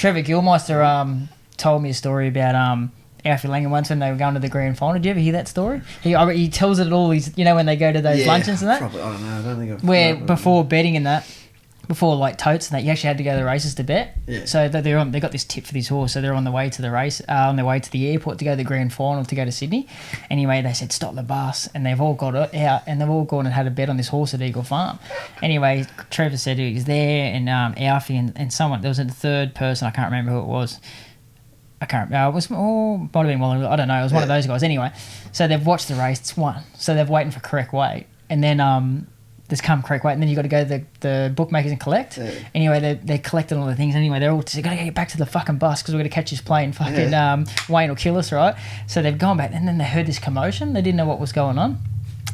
Trevor Gilmeister told me a story about Alfie Langer once when they were going to the grand final. Did you ever hear that story? He tells it at all these, when they go to those luncheons and that. Probably, I don't know. I don't think I've. Where before betting and that, before like totes and that, you actually had to go to the races to bet. Yeah. So they got this tip for this horse, so they're on the way to the race, on their way to the airport to go to the grand final to go to Sydney. Anyway, they said stop the bus, and they've all got it out, and they've all gone and had a bet on this horse at Eagle Farm. Anyway, Trevor said he was there, and Alfie and someone, there was a third person, I can't remember who it was. I can't remember. It was, might have been one. I don't know. It was one of those guys. Anyway, so they've watched the race. It's won. So they're waiting for correct weight, and then there's come correct weight, and then you got to go to the bookmakers and collect. Yeah. Anyway, they're collecting all the things. Anyway, they're all got to get back to the fucking bus because we're going to catch this plane. Fucking Wayne will kill us, right? So they've gone back, and then they heard this commotion. They didn't know what was going on.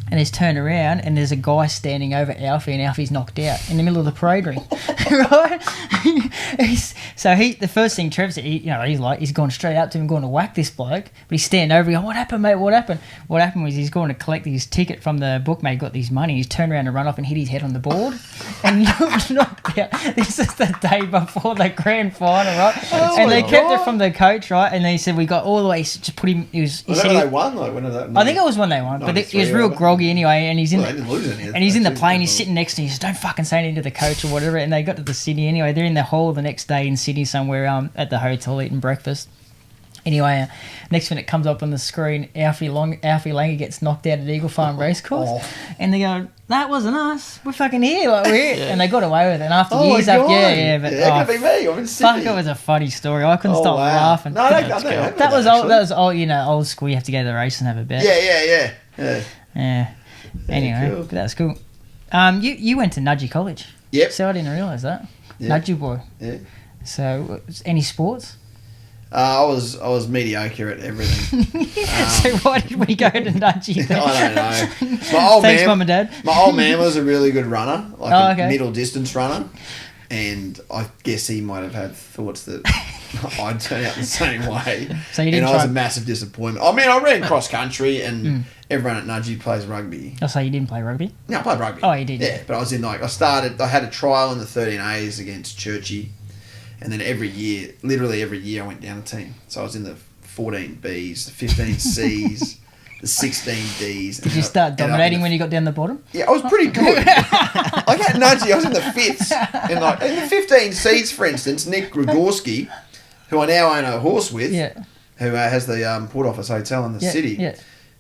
And he's turned around, and there's a guy standing over Alfie, and Alfie's knocked out in the middle of the parade ring, right? The first thing Trevor said, he's gone straight up to him, going to whack this bloke, but he's standing over, going, "What happened, mate? What happened?" What happened was he's going to collect his ticket from the bookmaker, got this money. He's turned around and run off and hit his head on the board, and knocked out. This is the day before the grand final, right? And they kept it from the coach, right? And they said we got all the way to put him. He said they won, like when that. I think it was when they won, but he was real groggy anyway, and he's in. They didn't lose any. And he's in the plane. He's sitting next to me. He says, "Don't fucking say anything to the coach or whatever." And they got to the city anyway. They're in the hall the next day in Sydney somewhere at the hotel eating breakfast. Anyway, next minute comes up on the screen, Alfie Langer gets knocked out at Eagle Farm Racecourse, and they go, "That wasn't us. We're fucking here, like we're here." And they got away with it. And after years up, but that could be me. I'm in Sydney. Fuck, it was a funny story. I couldn't stop laughing. No, that was old. That was old. Old school. You have to go to the race and have a bet. Yeah. Anyway, cool. That's cool. You went to Nudgee College. Yep. So I didn't realise that. Yeah. Nudgee boy. Yeah. So, any sports? I was mediocre at everything. So why did we go to Nudgee then? I don't know. My old Thanks, Mum and Dad. My old man was a really good runner, a middle distance runner, and I guess he might have had thoughts that I'd turn out the same way. So you didn't. I was a massive disappointment. I mean, I ran cross country, and everyone at Nudgee plays rugby. Oh, so you didn't play rugby? No, I played rugby. Oh, you did. Yeah, but I was in I had a trial in the 13As against Churchy. And then literally every year, I went down a team. So I was in the 14Bs, the 15Cs, the 16Ds. Did you start dominating when you got down the bottom? Yeah, I was pretty good. I got Nudgee. I was in the 5ths. And in the 15Cs, for instance, Nick Grigorski, who I now own a horse with, who has the Port Office Hotel in the city. Yeah.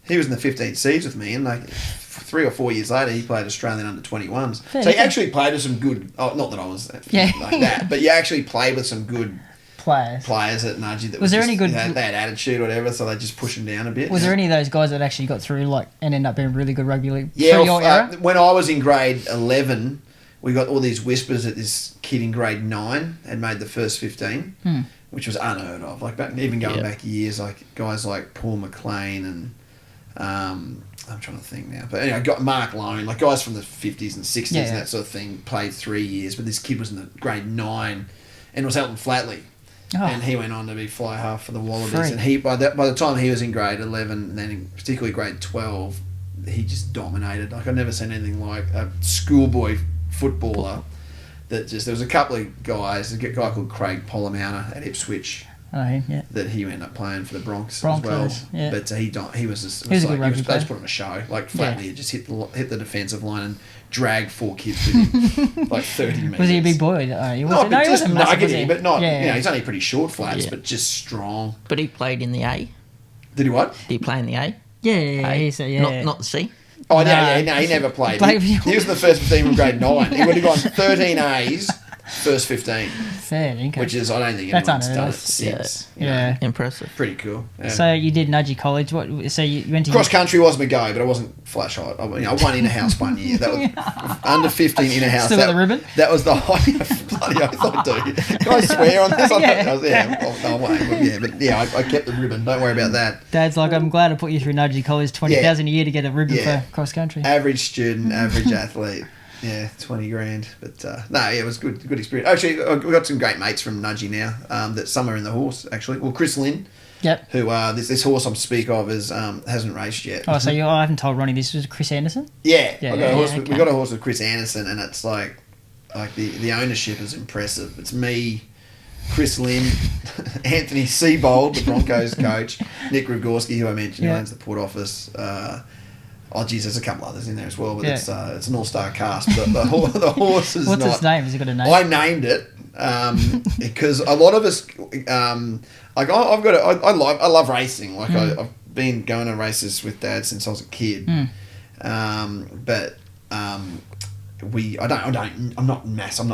He was in the 15Cs with me, and 3 or 4 years later, he played Australian under-21s. So he actually played with some good... Oh, not that I was like that, but you actually played with some good players at Nudgee. Was there any good... They had attitude or whatever, so they just push him down a bit. Was there any of those guys that actually got through and ended up being really good rugby league? Yeah, your era? When I was in grade 11, we got all these whispers that this kid in grade 9 had made the first 15, which was unheard of. Even going back years, guys like Paul McLean and... I'm trying to think now. But anyway, got Mark Lone, guys from the 50s and 60s and that sort of thing, played 3 years. But this kid was in the grade 9 and was Elton Flatley. Oh. And he went on to be fly half for the Wallabies. And he by the time he was in grade 11, and then particularly grade 12, he just dominated. I've never seen anything like a schoolboy footballer. There was a couple of guys. There's a guy called Craig Polamauna at Ipswich. That he ended up playing for the Broncos as well. Yeah. But he was just... He was a good rugby player. They just put on a show. Flatley just hit the defensive line and dragged 4 kids with him. 30 metres. Was he a big boy? He wasn't nuggety, but not... he's only pretty short flats, but just strong. But he played in the A. Did he what? Did he play in the A? Yeah. Not the C? Oh, no, he never played. He was in the first 15 from grade 9. He would have gone 13 A's, first 15. Fair income. Which is, I don't think anyone's done it since. Yeah. Impressive. Pretty cool. Yeah. So you did Nudgee College. So you went to... Cross country was my go, but I wasn't flash hot. I won in-house 1 year. That was under 15 in-house. Still got the ribbon? That was the bloody oath I do. Can I swear on this? I kept the ribbon. Don't worry about that. Dad's like, I'm glad I put you through Nudgee College, 20,000 a year to get a ribbon for cross country. Average student, average athlete. Yeah, 20 grand. But it was good experience. Actually, we've got some great mates from Nudgee now that some are in the horse, actually. Well, Chris Lynn, who this horse I'm speak of hasn't raced yet. Oh, so I haven't told Ronnie this was Chris Anderson? Yeah. We got a horse with Chris Anderson, and it's like the ownership is impressive. It's me, Chris Lynn, Anthony Seabold, the Broncos coach, Nick Grigorski, who I mentioned, who owns the Port Office. There's a couple others in there as well, but it's an all-star cast. But the horse is What's not... its name? Has it got a name? I named it because a lot of us... I love racing. Like, I've been going to races with Dad since I was a kid. I'm not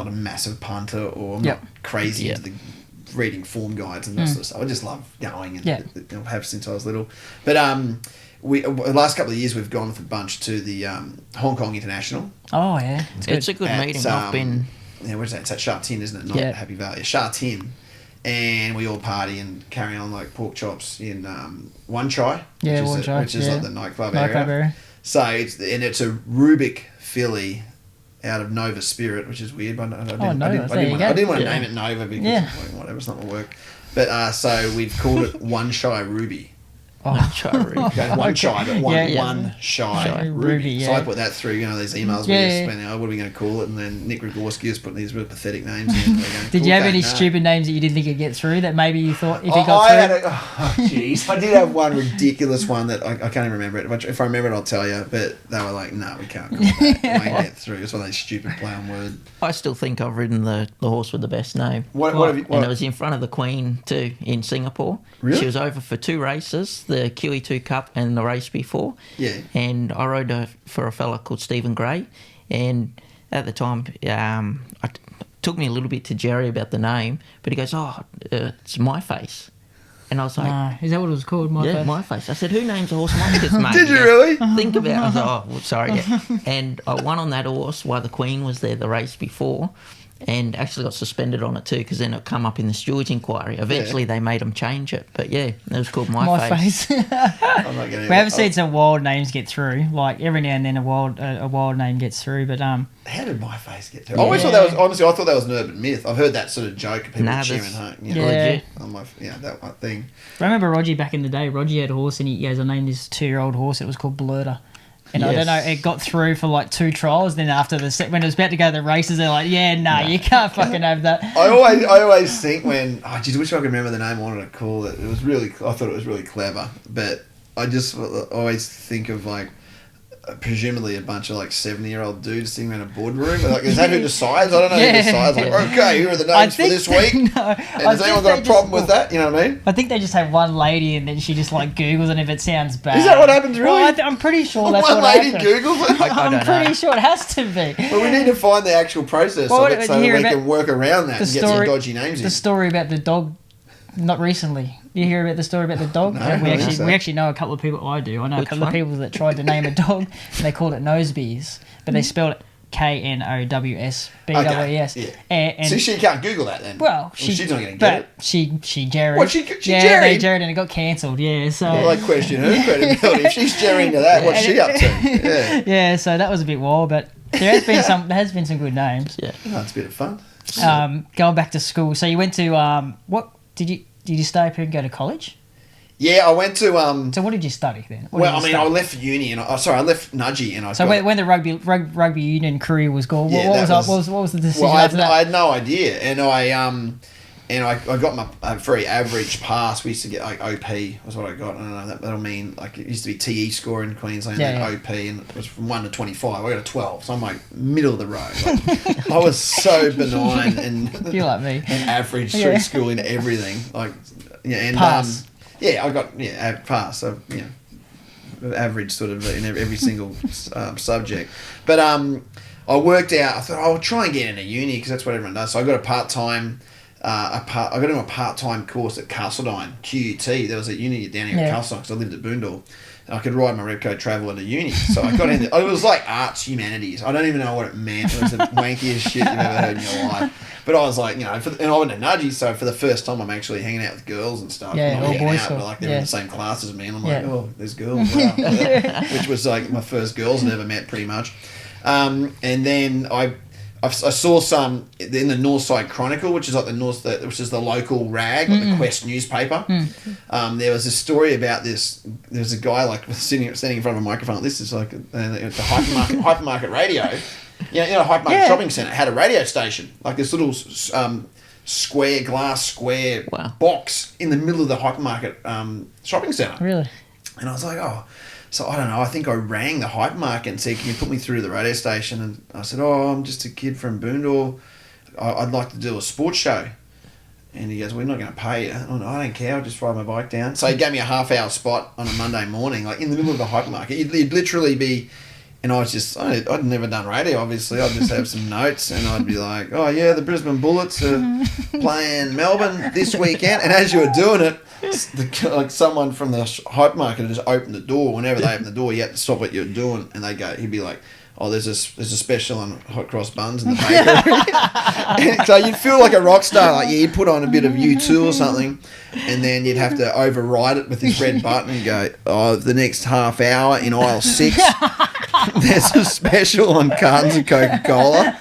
a massive punter, or I'm not crazy into the reading form guides and that sort of stuff. I just love going and have since I was little. But the last couple of years we've gone with a bunch to the Hong Kong International. Oh yeah, it's a good meeting. I've been. Yeah, where's that? It's at Sha Tin, isn't it? Not Happy Valley. Sha Tin. And we all party and carry on like pork chops in One Chai, which is like the nightclub area. So it's a Rubik filly out of Nova Spirit, which is weird. But I didn't want to name it Nova because whatever, it's not going to work. But so we've called it One Shy Ruby. One Shy Ruby. One Shy, but one Shy Ruby. So I put that through, these emails where you're spending, what are we going to call it? And then Nick Grigorski was putting these real pathetic names in. Did you have any stupid names that you didn't think you'd get through that maybe you thought if you got through? Jeez. I did have one ridiculous one that I can't even remember it. If I remember it, I'll tell you. But they were like, no, we can't call that. We won't get through. It's one of those stupid play on word. I still think I've ridden the horse with the best name. What have you... And it was in front of the Queen too in Singapore. Really? She was over for 2 races, the QE2 Cup and the race before. Yeah. And I rode her for a fella called Stephen Gray. And at the time, it took me a little bit to Jerry about the name, but he goes, it's My Face. And I was like... is that what it was called, My Face? My Face. I said, who names a horse My Face, mate? Did you really? Think about it. I was like, sorry. Yeah. And I won on that horse while the Queen was there the race before. And actually got suspended on it too, because then it come up in the stewards' inquiry. Eventually, they made them change it, but it was called My Face. We haven't seen some wild names get through. Like every now and then, a wild name gets through. But how did My Face get through? I always thought that was I thought that was an urban myth. I've heard that sort of joke of people cheering home. Legit. That one thing. I remember Rogie back in the day. Rogie had a horse, and he goes, "I named this 2-year-old horse. It was called Blurter." And I don't know, it got through for like 2 trials. Then after when it was about to go to the races, they're like, you can't fucking have that. I always think when, I wish I could remember the name I wanted to call it. I thought it was really clever. But I just always think of like, presumably a bunch of like 70-year-old dudes sitting around a boardroom. Like, is that who decides? I don't know who decides. Like, okay, here are the names for this week. And has anyone got a problem with that? You know what I mean? I think they just have one lady and then she just like Googles and if it sounds bad. Is that what happens really? Well, I'm pretty sure that's what One happens. lady Googles it? I'm pretty sure it has to be. Well, we need to find the actual process of it so we can work around that and get some dodgy names in. The story about the dog, not recently. You hear about the story about the dog? No, we actually know a couple of people. I do. I know a couple of people that tried to name a dog and they called it Nosebees, but they spelled it KNOWSBWES. Okay, and so she can't Google that then. Well, she's not going to get it. She jerried. What, she jerried? They jerried and it got cancelled. Yeah, so. Well, I question her credibility. If she's jerrying to that, what's she up to? Yeah, so that was a bit wild, but there has been some good names. Yeah, it's a bit of fun. Going back to school, so you went to what did you stay up here and go to college? Yeah, I went to... So what did you study then? I left uni and I left Nudgee and I... So when the rugby union career was gone, what was the decision after that? I had no idea, and I got my very average pass. We used to get like OP was what I got. I don't know, that'll mean like it used to be TE score in Queensland, then OP, and it was from 1 to 25. I got a 12, so I'm like middle of the road. Like, I was so benign and you're like me, and average through school in everything. Like and pass. I got pass. So average sort of in every single subject, but I worked out. I thought I'll try and get into uni because that's what everyone does. So I got a part-time. I got into a part-time course at Castledine, QUT. There was a uni down here at Castledine because I lived at Boondall. And I could ride my Repco Travel into uni. So I got into... It was like arts humanities. I don't even know what it meant. It was the wankiest shit you've ever heard in your life. But I was like, and I went to Nudgee, so for the first time I'm actually hanging out with girls and stuff. Yeah, all boys. But like they're in the same class as me. And I'm like, oh, there's girls. Wow. Which was like my first girls I'd ever met pretty much. And then I saw some in the Northside Chronicle, which is like which is the local rag, like the Quest newspaper. There was a story about this. There was a guy like standing in front of a microphone. This is like the hypermarket radio. Hypermarket shopping centre had a radio station, like this little glass square Wow. box in the middle of the hypermarket shopping centre. Really? And I was like, oh. So I don't know, I think I rang the hypermarket and said, can you put me through to the radio station? And I said, oh, I'm just a kid from Boondall. I'd like to do a sports show. And he goes, we're not going to pay you. Oh, no, I don't care. I'll just ride my bike down. So he gave me a half-hour spot on a Monday morning, like in the middle of the hypermarket. You'd literally be... And I was just... I'd never done radio, obviously. I'd just have some notes and I'd be like, oh, yeah, the Brisbane Bullets are playing Melbourne this weekend. And as you were doing it, like someone from the hypermarket would just open the door. Whenever they open the door, you had to stop what you were doing. And he'd be like... Oh, there's a special on hot cross buns in the bakery. So you'd feel like a rock star. Like, you'd put on a bit of U2 or something, and then you'd have to override it with this red button and go, oh, the next half hour in aisle 6, there's a special on cartons of Coca-Cola.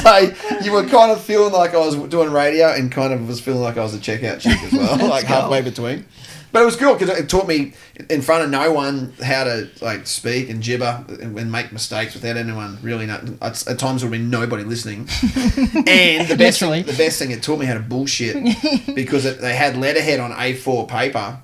So you were kind of feeling like I was doing radio and kind of was feeling like I was a checkout chick as well, like halfway between. But it was cool because it taught me in front of no one how to like speak and gibber and make mistakes without anyone really know. At times there would be nobody listening. And the best thing, it taught me how to bullshit because they had letterhead on A4 paper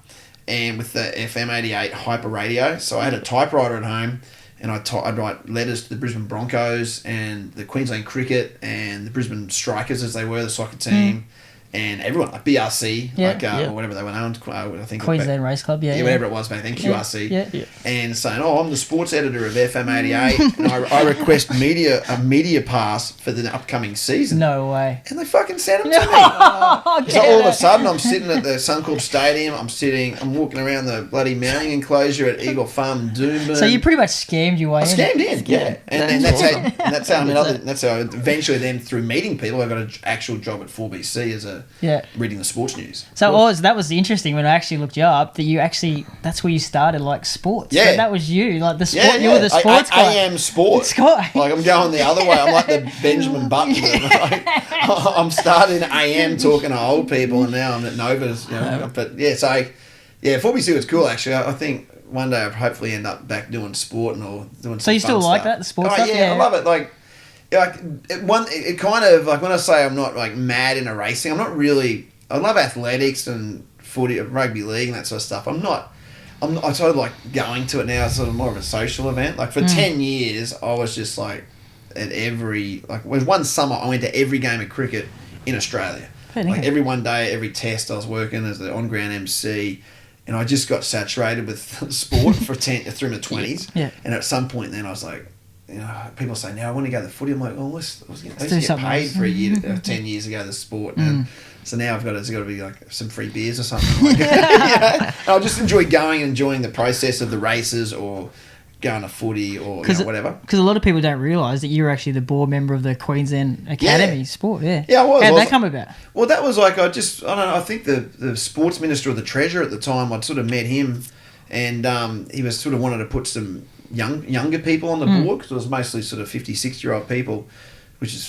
and with the FM 88 hyper radio. So I had a typewriter at home and I'd write letters to the Brisbane Broncos and the Queensland Cricket and the Brisbane Strikers as they were, the soccer team. And everyone, like BRC, or whatever they were known, I think. Queensland Race Club, whatever it was back then, QRC. Yeah. And saying, oh, I'm the sports editor of FM 88, and I request a media pass for the upcoming season. No way. And they fucking sent them to me. So all of a sudden, I'm sitting at the Suncorp Stadium, I'm walking around the bloody mounting enclosure at Eagle Farm in Doomben. So you pretty much scammed your way in. I scammed in, yeah. And that's how eventually then through meeting people, I got an actual job at 4BC as reading the sports news. So that was interesting when I actually looked you up, that's where you started, like sports. Yeah. So that was you, like the sport, you were the sports guy. I am sports. Like I'm going the other way. I'm like the Benjamin Button. I'm starting AM talking to old people and now I'm at Nova's. But 4BC was cool actually. I think one day I'll hopefully end up back doing sport or doing some So you still fun like stuff. that, the sports stuff? Yeah, I love it. It kind of like when I say I'm not like mad into racing, I'm not really. I love athletics and footy, rugby league and that sort of stuff. I sort of like going to it now. It's sort of more of a social event. Like for 10 years, I was just like at one summer I went to every game of cricket in Australia. Like every one day, every test I was working as the on-ground MC. And I just got saturated with sport through my 20s. Yeah. And at some point then I was like, people say, now I want to go to the footy. I'm like, oh, let's get paid for a year, 10 years ago, the sport. And so now there's got to be like some free beers or something. Like I'll just enjoying the process of the races or going to footy or whatever. Because a lot of people don't realise that you were actually the board member of the Queensland Academy sport. Yeah, I was. How did that come about? Well, that was like, I don't know, I think the sports minister or the treasurer at the time, I'd sort of met him and he was sort of wanted to put some younger people on the board because it was mostly sort of 50, 60-year-old people, which is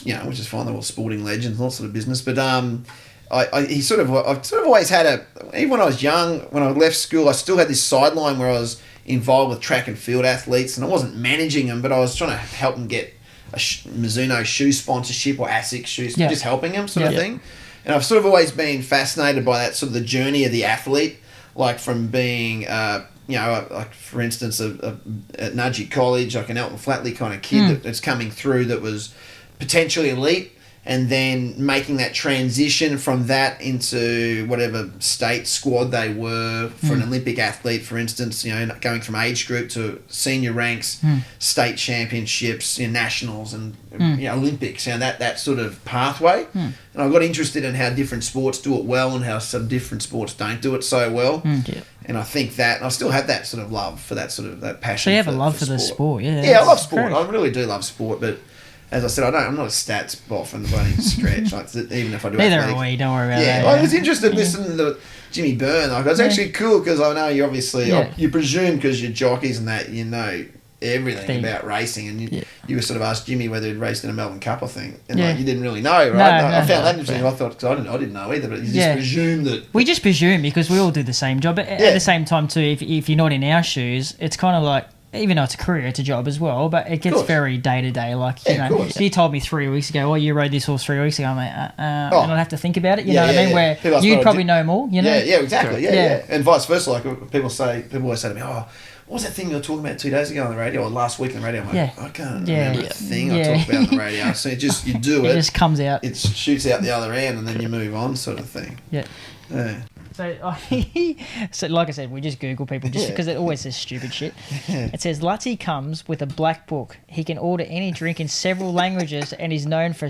fine. They're all sporting legends, all sort of business. But I've sort of always had even when I was young, when I left school, I still had this sideline where I was involved with track and field athletes, and I wasn't managing them, but I was trying to help them get a Mizuno shoe sponsorship or ASICS shoes, just helping them sort of thing. And I've sort of always been fascinated by that sort of the journey of the athlete, like from being like for instance, at Nudgee College, like an Elton Flatley kind of kid that's coming through that was potentially elite, and then making that transition from that into whatever state squad they were for an Olympic athlete, for instance, going from age group to senior ranks, state championships, nationals and Olympics, that sort of pathway. And I got interested in how different sports do it well and how some different sports don't do it so well. And I think that, and I still have that sort of love for that sort of that passion. So you have a love for the sport, Yeah, I love sport. I really do love sport, but as I said, I'm not a stats buff and by any stretch. Like even if I do, neither are we. Don't worry about that. I was interested in listening to Jimmy Byrne. Like, it's actually cool because I know you obviously you presume because you're jockeys and that everything about racing, and you were sort of asked Jimmy whether he'd raced in a Melbourne Cup, I think, and you didn't really know, right? I found that interesting. I thought because I didn't know either, but you just presume that. We just presume because we all do the same job. But at the same time too, if you're not in our shoes, it's kind of like even though it's a career, it's a job as well, but it gets course. very day to day. Like, you Yeah, of know, course. if you told me 3 weeks ago, oh, you rode this horse 3 weeks ago, I'm like, and I'd have to think about it, you know what I mean? Where you'd probably know more, you know? Yeah, exactly. Yeah. And vice versa. Like people always say to me, oh, what was that thing you were talking about 2 days ago on the radio or last week on the radio? I'm like, I can't remember a thing I talked about on the radio. So you do it. It just comes out. It shoots out the other end and then you move on, sort of thing. Yeah. Yeah. So, like I said, we just Google people just because it always says stupid shit. It says Luttsy comes with a black book. He can order any drink in several languages and is known for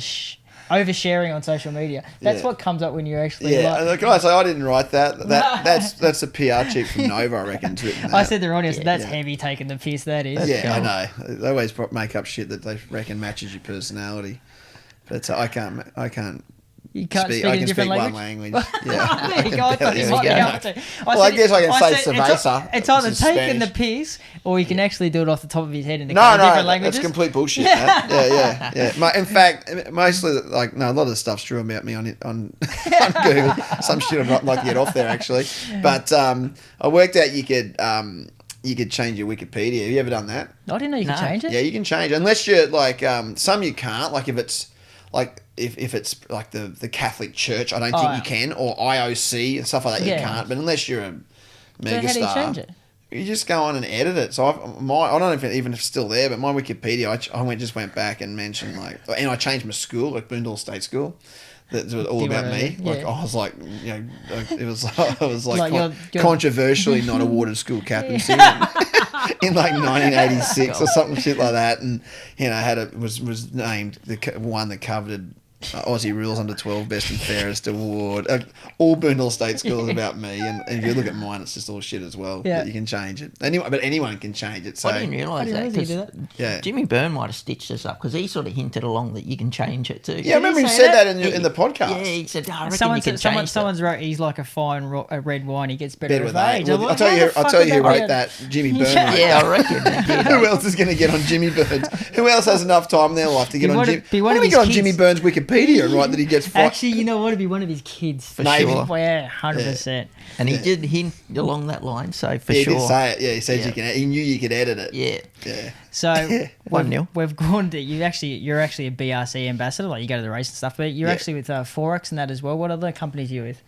oversharing on social media. That's what comes up when you're actually. Yeah, and can I say I didn't write that? That's a PR chief from Nova, I reckon. I said the audience. That's heavy taking the piss. That is. Yeah, I know. They always make up shit that they reckon matches your personality, but I can't. You can't speak I a can different speak language? one language. Yeah. There you go. I thought you might be able to. I guess I can say cerveza. It's either which is taking the Spanish. piss or you can actually do it off the top of his head in a No, couple of different languages. that's complete bullshit. Yeah. In fact, mostly a lot of the stuff's true about me on Google. Some shit I'd not like to get off there actually. But I worked out you could change your Wikipedia. Have you ever done that? I didn't know you could change it. Yeah, you can change it. Unless you're like some you can't. Like if it's like if it's like the Catholic Church, I don't think you can, or IOC and stuff like that. You can't. But unless you're a megastar, how do you change it? You just go on and edit it. So I don't know if it's still there, but my Wikipedia, I just went back and mentioned and I changed my school, like Boondall State School. That was all about me. Yeah. Like I was like, it was I was like, you're controversially not awarded school captaincy in like 1986 or something shit like that, and was named the one that coveted Aussie Rules Under 12 Best and Fairest Award. All Boondall State School is about me, and if you look at mine, it's just all shit as well. Yeah. But you can change it. But anyone can change it. So I didn't realise that. you do that. Yeah. Jimmy Byrne might have stitched us up because he sort of hinted along that you can change it too. Yeah, I remember he say said that? that in the podcast. Yeah, he said, I reckon you can change Someone's wrote he's like a fine red wine. He gets better Better with with age. age. Well, I'll tell you who wrote that. Jimmy Byrne. Wrote Yeah, that. I reckon. Who else is going to get on Jimmy Byrne's? Who else has enough time in their life to get on Jimmy? one of his get on kids. Jimmy Byrne's Wikipedia and write that he gets fired. Actually, you know what? It'd be one of his kids. For sure. Yeah, 100%. And he did hint along that line, so for He sure. did say it. Yeah, he said you can. He knew you could edit it. Yeah. Yeah. So 1-0. we've gone to you're actually a BRC ambassador, like you go to the race and stuff, but you're actually with Forex and that as well. What other companies are you with?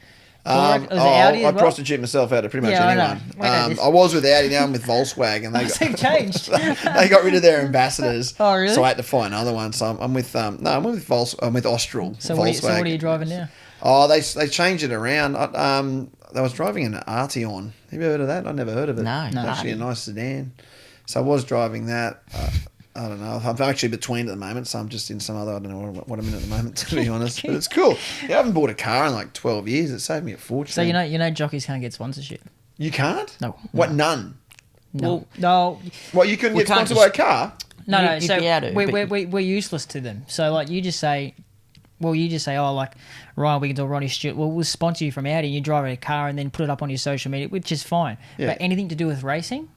Forex? Was it Audi as I well? prostitute myself out to pretty much Yeah, I anyone. know. I know this. I was with Audi, now I'm with Volkswagen. They've changed. They got rid of their ambassadors. Oh, really? So I had to find another one. So I'm with I'm with Austral. So what are you driving now? Oh, they changed it around. I was driving an Arteon. Have you heard of that? I never heard of it. No. It's actually a nice sedan. So I was driving that. I don't know. I'm actually between at the moment, so I'm just in some other. I don't know what I'm in at the moment, to be honest. But it's cool. Yeah, I haven't bought a car in like 12 years. It saved me a fortune. So you know jockeys can't get sponsorship. You can't? No. What? None. No. No. What? You couldn't We get can't sponsored by a car? No. You'd So be able to, we're useless to them. So like you just say, oh, like, Ryan Wiggins or Ronnie Stewart, well, we'll sponsor you from Audi. You drive a car and then put it up on your social media, which is fine. Yeah. But anything to do with racing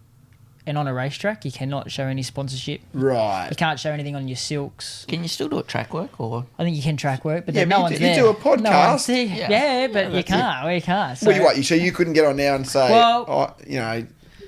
and on a racetrack, you cannot show any sponsorship. Right. You can't show anything on your silks. Can you still do a track work or? I think you can track work, but Yeah, then but no you one's do- you there. do a podcast. No one's there. Yeah. Yeah, but you can't. You can't. So So you couldn't get on now and say, Well-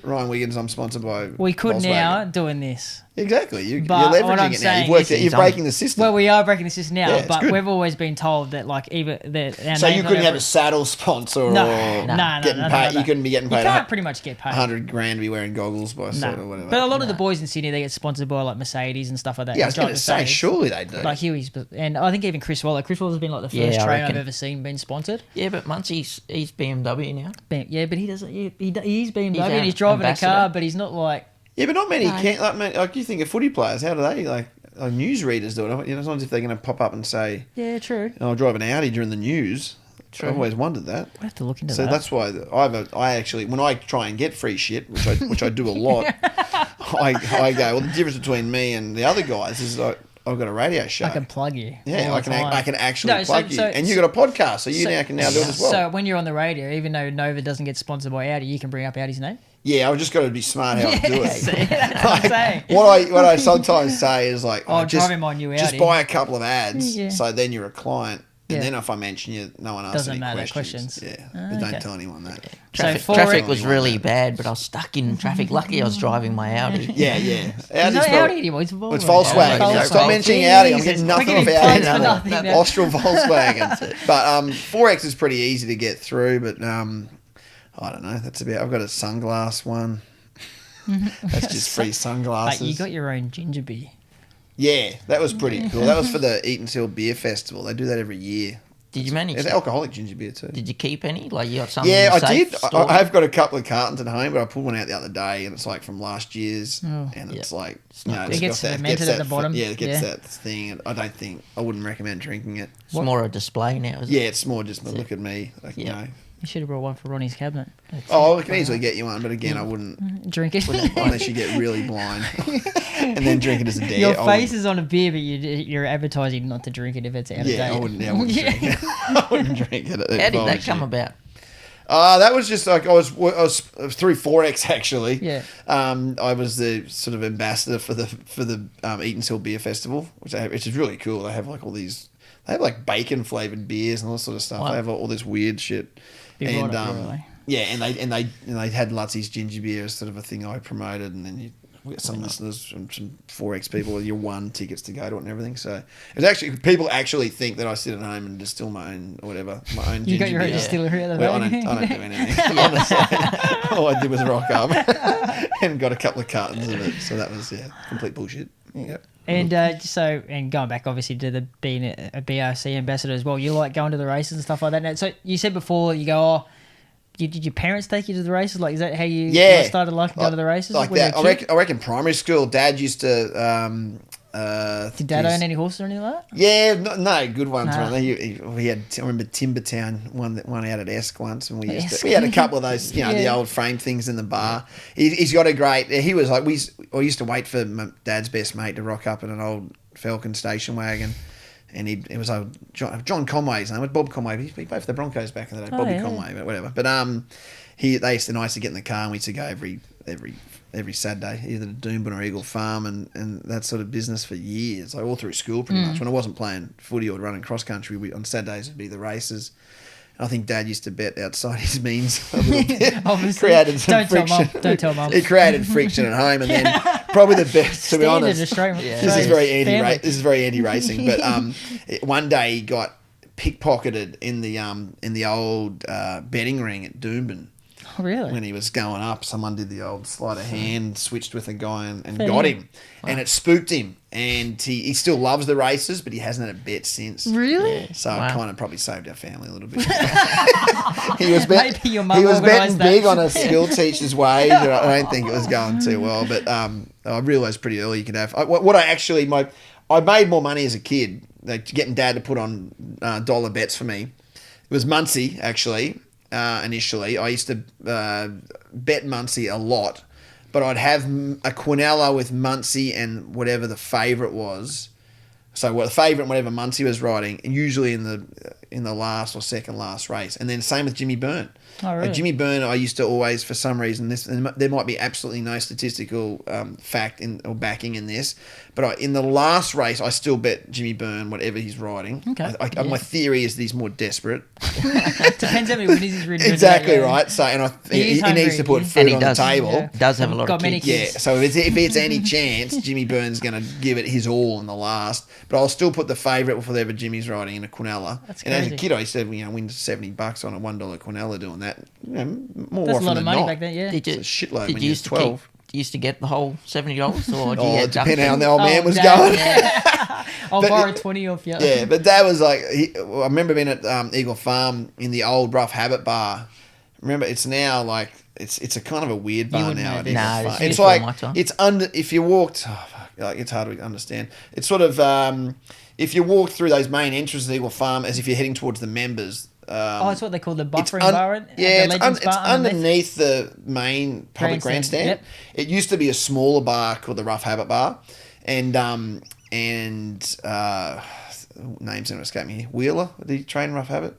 Ryan Wiggins, I'm sponsored by we could Volkswagen. now doing this. Exactly. You're But what leveraging I'm it now. You've saying worked is- it. You're breaking the system. Well, we are breaking the system now, Yeah, it's but good. we've always been told that like either our so you name's couldn't not have ever- a saddle sponsor No, or no, getting paid. You couldn't be getting You paid can't pretty much get paid. 100 grand to be wearing goggles by sort or whatever. But a lot of the boys in Sydney, they get sponsored by like Mercedes and stuff like that. yeah, I They was drive going to say, Mercedes. surely they do. Like Huey's, and I think even Chris Waller. Chris Waller's been like the Yeah, first I trainer I've reckon. ever seen being sponsored. Yeah, but Muncie's he's BMW now. Yeah, but he doesn't. He's BMW He's and he's driving ambassador. a car, but he's not like. yeah, but not many No. can't. Like you think of footy players, how do they like newsreaders do it? It's not as if they're going to pop up and say, Yeah, true. "I'll drive an Audi during the news." True. I've always wondered that. I have to look into So that. that's why I actually, when I try and get free shit, which I do a lot, I go, well, the difference between me and the other guys is I've got a radio show. I can plug you. Yeah, all I the can. time. I can actually No, plug you, so- and you got a podcast, so you now can now do it as well. So when you're on the radio, even though Nova doesn't get sponsored by Audi, you can bring up Audi's name. Yeah, I've just got to be smart how I do it. See, that's what I'm saying. What I sometimes say is like, Oh, just driving my new just Audi. buy a couple of ads, Yeah. so then you're a client. Yeah. And then if I mention you, no one asks Doesn't any matter, questions. questions. Yeah, Ah, but okay. don't tell anyone that. Traffic was really bad, but I was stuck in traffic. Lucky I was driving my Audi. Yeah. There's Audi's no probably- Audi anymore. It's Well, it's Volkswagen. Volkswagen. Yeah, Stop Volkswagen. mentioning Audi. I'm getting Jesus, nothing we're off getting Audi plugs for anymore. nothing now. Austral Volkswagen. But 4X is pretty easy to get through. But I don't know. That's about. I've got a sunglass one. That's just free sunglasses. Mate, you got your own ginger beer. Yeah, that was pretty cool. That was for the Eatanswill Beer Festival. They do that every year. Did you manage? It's alcoholic ginger beer too. Did you keep any? Like you got some? Yeah, in the I safe did. stored? I've got a couple of cartons at home, but I pulled one out the other day, and it's like from last year's, Oh. and it's like not it's good. It gets got fermented at the bottom. Yeah, it gets Yeah. that thing. And I wouldn't recommend drinking it. It's more a display now. Isn't Yeah, it? it's more just look at me, like, you Yeah. know. You should have brought one for Ronnie's cabinet. Oh, I can easily get you one, but again, I wouldn't Drink it. unless you get really blind, and then drink it as a dare. Your I face is on a beer, but you're advertising not to drink it if it's out of date. I wouldn't drink it. I wouldn't drink it. How did that come about? That was just like I was through 4X actually. Yeah. I was the sort of ambassador for the Eatanswill Beer Festival, which is really cool. They have like all these. They have like bacon flavored beers and all this sort of stuff. Wow. They have all this weird shit. Be right And up your alley. yeah, and they had Lutsy's ginger beer as sort of a thing I promoted, and then we got some listeners from some 4X people. You won tickets to go to it and everything. So it was actually people actually think that I sit at home and distill my own whatever my own. You ginger got your own beer. distillery at the Well, I moment. don't do anything. Honestly, all I did was rock up and got a couple of cartons of it. So that was complete bullshit. Yep. And and going back obviously to being a BRC ambassador as well, you like going to the races and stuff like that. Now, so you said before you go, did your parents take you to the races? Like, is that how you started liking going to the races? Like when you that. were a kid? I reckon primary school. Dad used to. Did Dad own any horses or anything like that? Yeah, no good ones. Nah. We had. I remember Timbertown one out at Esk once, and we Esk. we had a couple of those, the Yeah. old frame things in the bar. He's got a great. He was like I used to wait for my dad's best mate to rock up in an old Falcon station wagon, and it was John Conway's name. It was Bob Conway. He played for the Broncos back in the day. Bobby Conway, but whatever. But they used to get in the car and we used to go every Saturday, either to Doomben or Eagle Farm and that sort of business for years, like all through school pretty much. When I wasn't playing footy or running cross country, on Saturdays would be the races. And I think Dad used to bet outside his means a little bit. Obviously. Created some Don't tell friction. Mum. Don't tell Mum. It created friction at home, and then probably the best, to be Standard honest. Australian. This is very family. This is very anti-racing. But one day he got pickpocketed in the old betting ring at Doomben. Oh, really? When he was going up, someone did the old sleight of hand, switched with a guy and Fair got enough. him. And it spooked him. And he still loves the races, but he hasn't had a bet since. Really? So Wow. it kind of probably saved our family a little bit. he was Maybe your mum he was betting organised that. big on a school teacher's wage. I don't think it was going too well. But I realised pretty early you could have... I made more money as a kid, like getting Dad to put on dollar bets for me. It was Muncie, actually. Initially, I used to bet Muncie a lot, but I'd have a Quinella with Muncie and whatever the favourite was. So the favourite and whatever Muncie was riding, usually in the last or second last race, and then same with Jimmy Byrne. Oh, really? Jimmy Byrne, I used to always, for some reason, there might be absolutely no statistical fact or backing in this, but in the last race, I still bet Jimmy Byrne, whatever he's riding. Okay. My theory is that he's more desperate. Depends how many winners he's ridden. Exactly right. So, and He is he needs to hungry. put And food he on does. the table. Yeah. Does have a lot Got of many kids. Yeah, so if it's any chance, Jimmy Byrne's going to give it his all in the last. But I'll still put the favourite with whatever Jimmy's riding in a Quinella. That's and as a crazy. kid, I used to win $70 on a $1 Quinella doing that. More That's a often lot than of money not. back then, yeah. Did you, It's a shitload did when you you're used to 12. used to get the whole $70 or did you Oh, get it depended how junction? the old man was Dad, going. yeah. I'll But- borrow 20 off you. Yeah, but Dad was like, I remember being at Eagle Farm in the old Rough Habit bar. Remember, it's now like it's a kind of a weird bar wouldn't now. know At this. Eagle Nah, Farm. it's It's before like my time. it's under. If you walked, like it's hard to understand. It's sort of if you walk through those main entrances of Eagle Farm as if you're heading towards the members. It's what they call the It's buffering bar. yeah, the it's, Legends it's bar underneath the main public Grandstand, grandstand. yep. It used to be a smaller bar called the Rough Habit Bar, and names don't escape me here. Wheeler, did he train Rough Habit?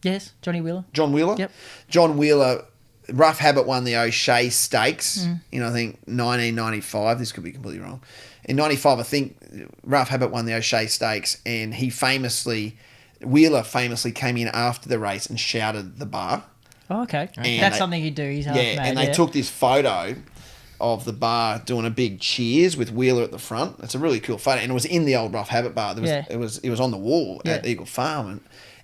Yes, Johnny Wheeler. John Wheeler? Yep. John Wheeler, Rough Habit won the O'Shea Stakes in, I think, 1995. This could be completely wrong. In 95, I think Rough Habit won the O'Shea Stakes, and he famously Wheeler famously came in after the race and shouted the bar. Oh, okay. And That's they- something you do. He's half Yeah, mad, and they took this photo of the bar doing a big cheers with Wheeler at the front. It's a really cool photo, and it was in the old Rough Habit bar. It was on the wall at Eagle Farm,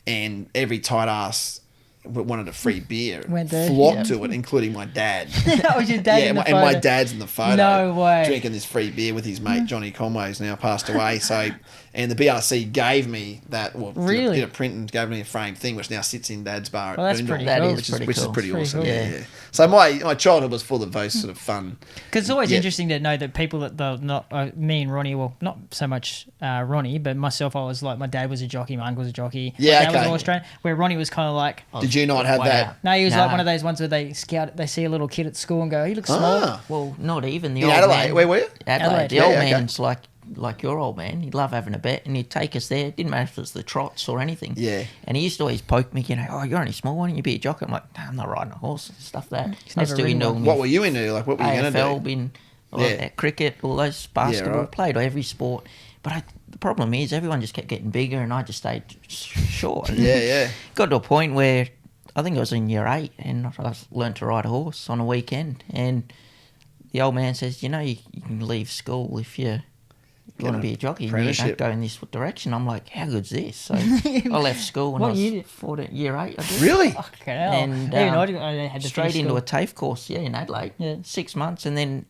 and every tight ass wanted a free beer, flocked to it, including my dad. That was your dad in the photo. And my dad's in the photo. No way. Drinking this free beer with his mate Johnny Conway, who's now passed away. So, and the BRC gave me that. Well, really? Did a print and gave me a framed thing, which now sits in Dad's bar. Well, that's at pretty Boondall, cool. which is pretty awesome. Cool. Yeah. So my childhood was full of those sort of fun. Because it's always interesting to know that people that they're not me and Ronnie, well, not so much Ronnie, but myself. I was like, my dad was a jockey, my uncle was a jockey. Yeah, my dad was all Australian. Where Ronnie was kind of like, did you not have that? No, he was like one of those ones where they see a little kid at school and go, he looks small. Well, not even the In old Adelaide, man. where were you? Adelaide. The old okay. man's like your old man. He'd love having a bet, and he'd take us there. It didn't matter if it was the trots or anything. Yeah. And he used to always poke me, oh, you're only small. Why don't you be a jockey? I'm like, nah, I'm not riding a horse and stuff like that. I was never still ridden into one. What were you into? Like, what were you going to do? AFL, been cricket, all those basketball, played every sport. But the problem is everyone just kept getting bigger, and I just stayed short. And got to a point where I think I was in year 8, and I learned to ride a horse on a weekend. And the old man says, you can leave school if you want to be a jockey. You don't go in this direction. I'm like, how good's this? So I left school when I was 14, year 8, I guess. Really? Fucking hell. And I had to straight finish into a school. TAFE course, in Adelaide. 6 months, and then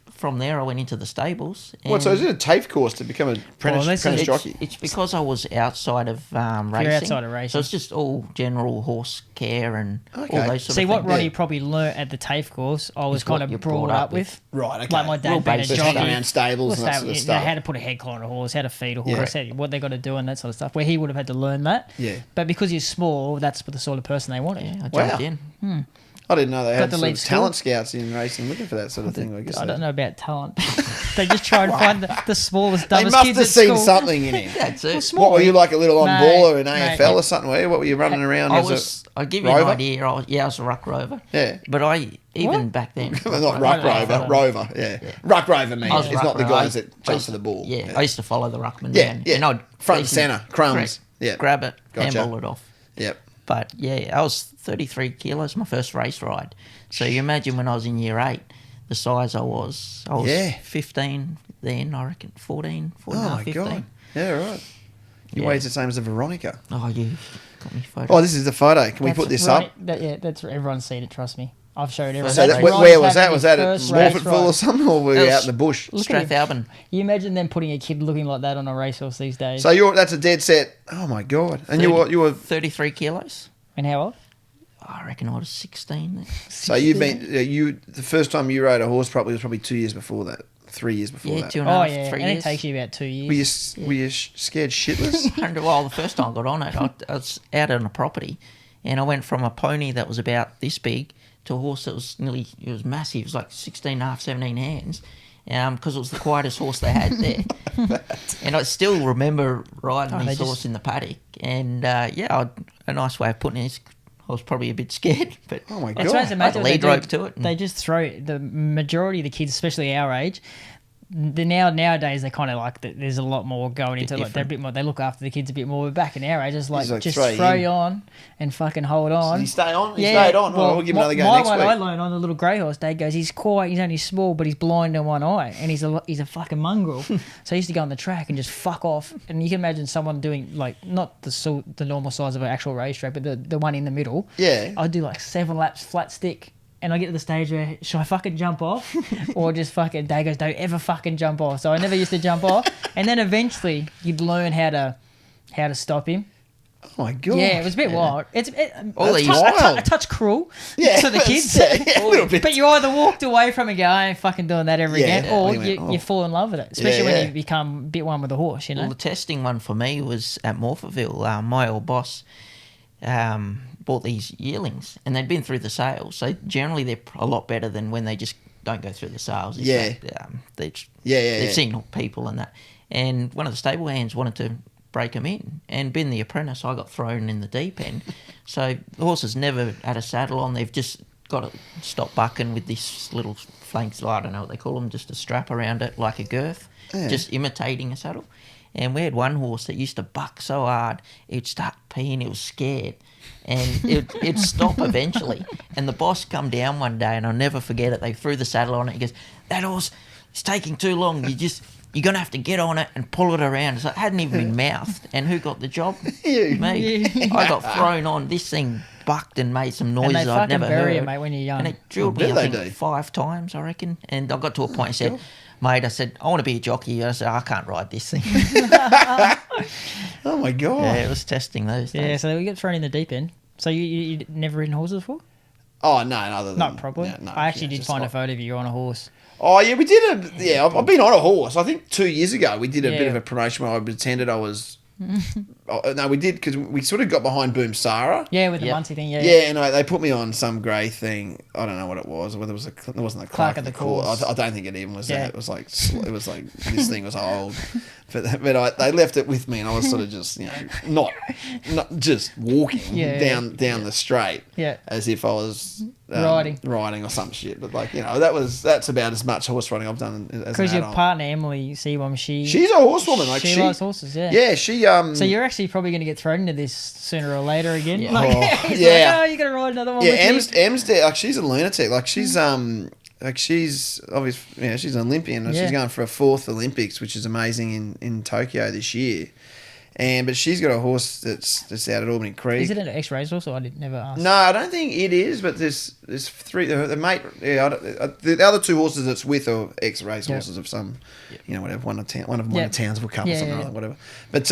from there I went into the stables. What, so is it a TAFE course to become an apprentice jockey? It's because I was outside of racing. You're outside of racing. So it's just all general horse care and all those sort of things. See, what Ronnie probably learnt at the TAFE course, I was kind of brought up with. Right, okay. Like my dad being a Just jockey. around stables and that sort of stuff. How to put a head collar on a horse, how to feed a horse, what they got to do and that sort of stuff, where he would have had to learn that. Yeah. But because he's small, that's the sort of person they wanted. Yeah, I jumped in. I didn't know they had to sort leave of talent scouts in racing looking for that sort of thing. I guess I don't know about talent. They just try and find the smallest, They dumbest must kids have at seen school. something in him. That's it. What were you, like a little on baller in Mate. AFL or something? What were you running around I'll give you an rover? idea. I was a ruck rover. Yeah. But back then. Not ruck rover, rover. Yeah. Ruck rover means I was it's ruck not the rover. guys that jump for the ball. Yeah, I used to follow the ruckman Yeah, down. yeah. And I'd Front and centre, crumbs. Correct. Yeah. Grab it, Gotcha. handball it off. Yep. But yeah, I was 33 kilos, my first race ride. So you imagine when I was in year 8, the size I was. I was 15 then, I reckon, 14 and a half, 15. God. Yeah, right. Your weight's the same as a Veronica. Oh, you got me photo. Oh, this is the photo. Can we put this up? That's everyone's seen it. Trust me, I've showed everyone. So That's where was that? Ronnie's Was that at first race Morfordville ride. or something, or were you out in the bush? Look at him. Strathalbyn. You imagine them putting a kid looking like that on a racehorse these days. So that's a dead set. Oh my God! And you were 33 kilos. And how old? I reckon I was 16 then. So you've been the first time you rode a horse was probably 2 years before that, 3 years before Yeah, that. 2.5, 3 and years. it takes you about 2 years. Were you scared shitless? Well, the first time I got on it, I was out on a property, and I went from a pony that was about this big to a horse that was it was massive. It was like 16 and a half, 17 hands, because it was the quietest horse they had there. And I still remember riding this horse in the paddock, and a nice way of putting it is I was probably a bit scared, but Oh my It's God! amazing what I they lead do. rope to it. They just throw the majority of the kids, especially our age. Nowadays they kind of like there's a lot more going into like they're a bit more. They look after the kids a bit more. But back in our age, it's like Like just throw throw you you on and fucking hold on. Did he stay on? He stayed on. Well, we'll give him another go next My one week. I learned on the little grey horse. Dad goes, he's quiet. He's only small, but he's blind in one eye, and he's a fucking mongrel. So I used to go on the track and just fuck off. And you can imagine someone doing like not the normal size of an actual racetrack, but the one in the middle. Yeah. I'd do like 7 laps flat stick. And I get to the stage where, should I fucking jump off? Or just fucking, Dad goes, don't ever fucking jump off. So I never used to jump off. And then eventually you'd learn how to stop him. Oh my God! Yeah, it was a bit wild. It's wild. a touch cruel to the kids. Yeah, a little bit. But you either walked away from it and go, I ain't fucking doing that ever again. Yeah. Or And he went, you fall in love with it. Especially Yeah, when you become a bit one with the horse, you know? Well, the testing one for me was at Morphettville. My old boss bought these yearlings, and they'd been through the sales. So generally, they're a lot better than when they just don't go through the sales. It's they've seen people and that. And one of the stable hands wanted to break them in, and being the apprentice, I got thrown in the deep end. So the horse has never had a saddle on. They've just got to stop bucking with this little flanks. I don't know what they call them, just a strap around it like a girth, just imitating a saddle. And we had one horse that used to buck so hard, it'd start peeing, it was scared. And it'd stop eventually. And the boss come down one day, and I'll never forget it. They threw the saddle on it. He goes, "That horse, it's taking too long. You're going to have to get on it and pull it around." So it hadn't even been mouthed. And who got the job? You. Me. I got thrown on. This thing bucked and made some noises I'd never bury heard. You, mate, when you're young. And it drilled me, I think, 5 times, I reckon. And I got to a point and said, "Mate," I said, "I want to be a jockey." I said, "I can't ride this thing." Oh, my God. Yeah, it was testing those days. Yeah, so we get thrown in the deep end. So you never ridden horses before? Oh, no, other than... Not probably. No, I actually did find a photo of you on a horse. Oh, yeah, we did a... Yeah, I've been on a horse. I think 2 years ago we did a bit of a promotion where I pretended I was... No, we did, because we sort of got behind Boom Sarah. Yeah, with the Muncie thing, yeah. Yeah, and they put me on some grey thing. I don't know what it was. Whether it wasn't a Clark of the Course. I don't think it even was that. It was like this thing was old. But they left it with me, and I was sort of just not just walking down the straight, as if I was riding or some shit. But that's about as much horse riding I've done as an Because your adult. partner Emily Seaborn, she's a horsewoman. Like she likes horses, yeah. Yeah, she So you're actually probably going to get thrown into this sooner or later again. Yeah. You're going to ride another one. Yeah, with me. Em's there. Like, she's a lunatic. Like, she's she's obviously, she's an Olympian. Yeah. She's going for a 4th Olympics, which is amazing in Tokyo this year. But she's got a horse that's out at Albany Creek. Is it an X-race horse? Or I never asked. No, I don't think it is. But there's 3. The mate, the other 2 horses it's with are ex-race horses of some, whatever. One of Townsville Cup or something like that, whatever. But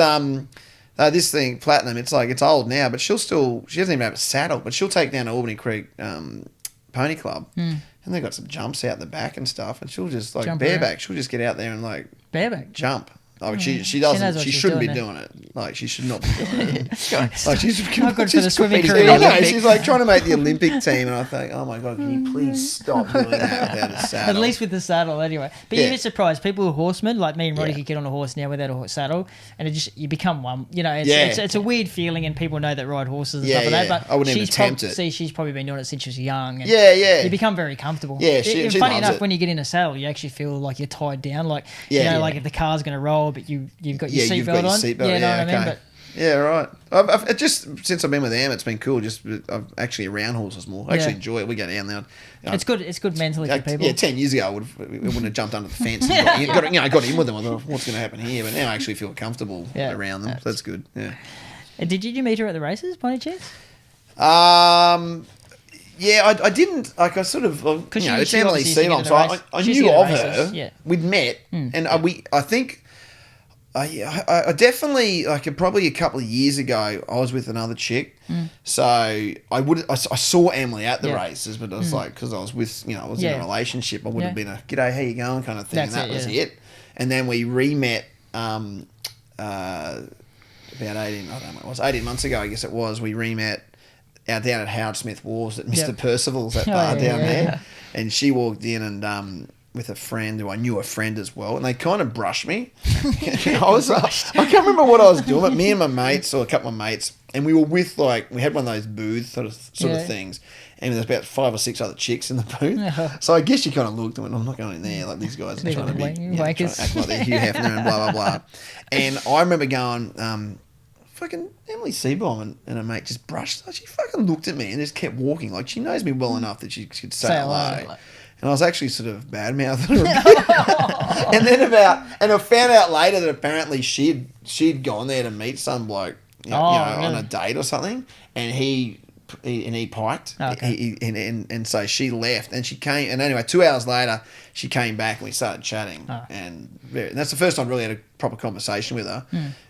this thing, Platinum, it's old now, but she doesn't even have a saddle, but she'll take down to Albany Creek Pony Club, and they've got some jumps out the back and stuff, and she'll just Jump bareback. around. She'll just get out there and bareback jump. Like, she knows doesn't. what She she's shouldn't be doing doing it. Like, she should not be doing it. Like, she's Not good for the swimming she's- career. I know, she's like trying to make the Olympic team, and I think, oh my God, can you please stop doing that without a saddle? At least with the saddle, anyway. But you'd be surprised. People who are horsemen, like me and Roddy, could get on a horse now without a saddle, and you become one. It's a weird feeling, and people know that ride horses and stuff like that. But I wouldn't even attempt it. See, she's probably been doing it since she was young. And Yeah. You become very comfortable. Yeah, she funny loves enough, it. when you get in a saddle, you actually feel like you're tied down. Like like if the car's going to roll, but you've got your seatbelt on. Seatbelt, you know what I mean? But yeah, right. I've just since I've been with Em, it's been cool. I'm actually around horses more. I actually enjoy it. We go down there. It's good. It's good mentally for people. Yeah, 10 years ago, we wouldn't have jumped under the fence. And got in with them. I thought, what's going to happen here? But now I actually feel comfortable around them. So that's good. Yeah. Did you meet her at the races, by any chance? Yeah, I didn't. Like, I sort of, it's Emily Seaborn, so I knew of her. Yeah. We'd met, and I think. I definitely, probably a couple of years ago, I was with another chick. So I saw Emily at the races, but I was like, because I was with, I was in a relationship, I would have been a g'day, how you going kind of thing. That's and that was it. it. And then we re-met about 18 months ago, I guess it was. We re-met out down at Howard Smith Wharves at Mr. Percival's, that bar down there. And she walked in and with a friend who I knew a friend as well, and they kind of brushed me. I can't remember what I was doing, but me and my mates, or a couple of mates, and we were with we had one of those booths sort of things, and there's about 5 or 6 other chicks in the booth. So I guess you kind of looked and went, I'm not going in there. Like, these guys are trying to be trying to act like they're Hugh Hefner and blah blah blah. And I remember going, fucking Emily Seaborn and her mate just brushed. She fucking looked at me and just kept walking. Like, she knows me well enough that she could say hello. And I was actually sort of bad-mouthing her a bit. And I found out later that apparently she'd gone there to meet some bloke, on a date or something, and he piked. Okay. And so she left, and she came, and anyway, 2 hours later, she came back and we started chatting, and that's the first time I really had a proper conversation with her,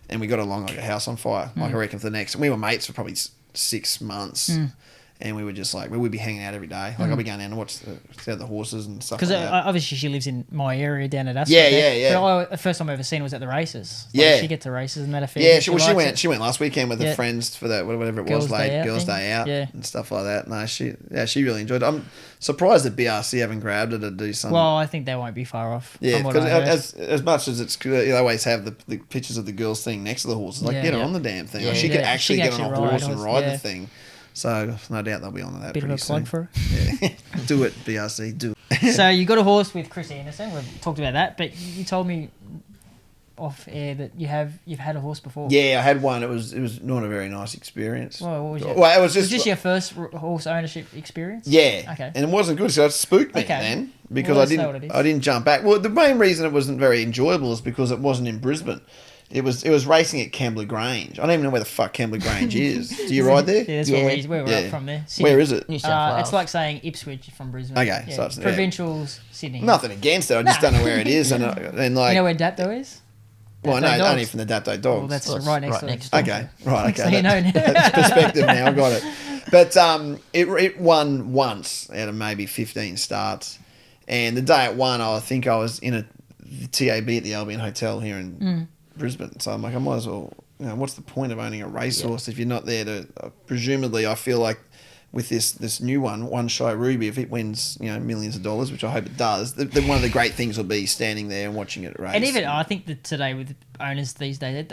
and we got along like a house on fire. Like, I reckon for the next, we were mates for probably 6 months. And we were just we would be hanging out every day. Like, I'd be going down to watch the horses and stuff. Because obviously she lives in my area down at us. Yeah. But the first time I ever seen her was at the races. She gets to races and that affair. Yeah, she went last weekend with her friends for that whatever it was, Girls' Day Out and stuff like that. No, she really enjoyed it. I'm surprised that BRC haven't grabbed her to do something. Well, I think they won't be far off. Yeah, because as much as they always have the pictures of the girls thing next to the horses, get her on the damn thing. She could actually get on a horse and ride the thing. So no doubt they'll be on that. Bit of a plug for her. Yeah, do it, BRC, do it. So you got a horse with Chris Anderson. We've talked about that, but you told me off air that you've had a horse before. Yeah, I had one. It was not a very nice experience. Well, what was your, Well, it was was just this your first horse ownership experience? yeah. Okay. And it wasn't good, so it spooked me Okay. then because Well, I that's not what it is. didn't jump back. Well, the main reason it wasn't very enjoyable is because it wasn't in Brisbane. It was racing at Kembla Grange. I don't even know where the fuck Kembla Grange is. Do you ride there? Yeah, that's Yeah. where we're Yeah. up from there. Sydney. Where is it? New South Wales. It's like saying Ipswich from Brisbane. Okay, yeah. so it's- yeah. Provincials, Sydney. Nothing against it. I just Nah. don't know where it is, and like, You know where Dapto is? well, I Dapto know Dogs. only from the Dapto Dogs. Well, that's Well, it's right next right to next it. door. Okay, right, okay. So you know now. That's perspective now, I got it. But it won once out of maybe 15 starts. And the day it won, I think I was in a TAB at the Albion Hotel here in Brisbane. So I'm like, I might as well, what's the point of owning a racehorse if you're not there to, presumably I feel like with this new one Shy Ruby, if it wins, millions of dollars, which I hope it does, one of the great things will be standing there and watching it race. And even I think that today with owners these days,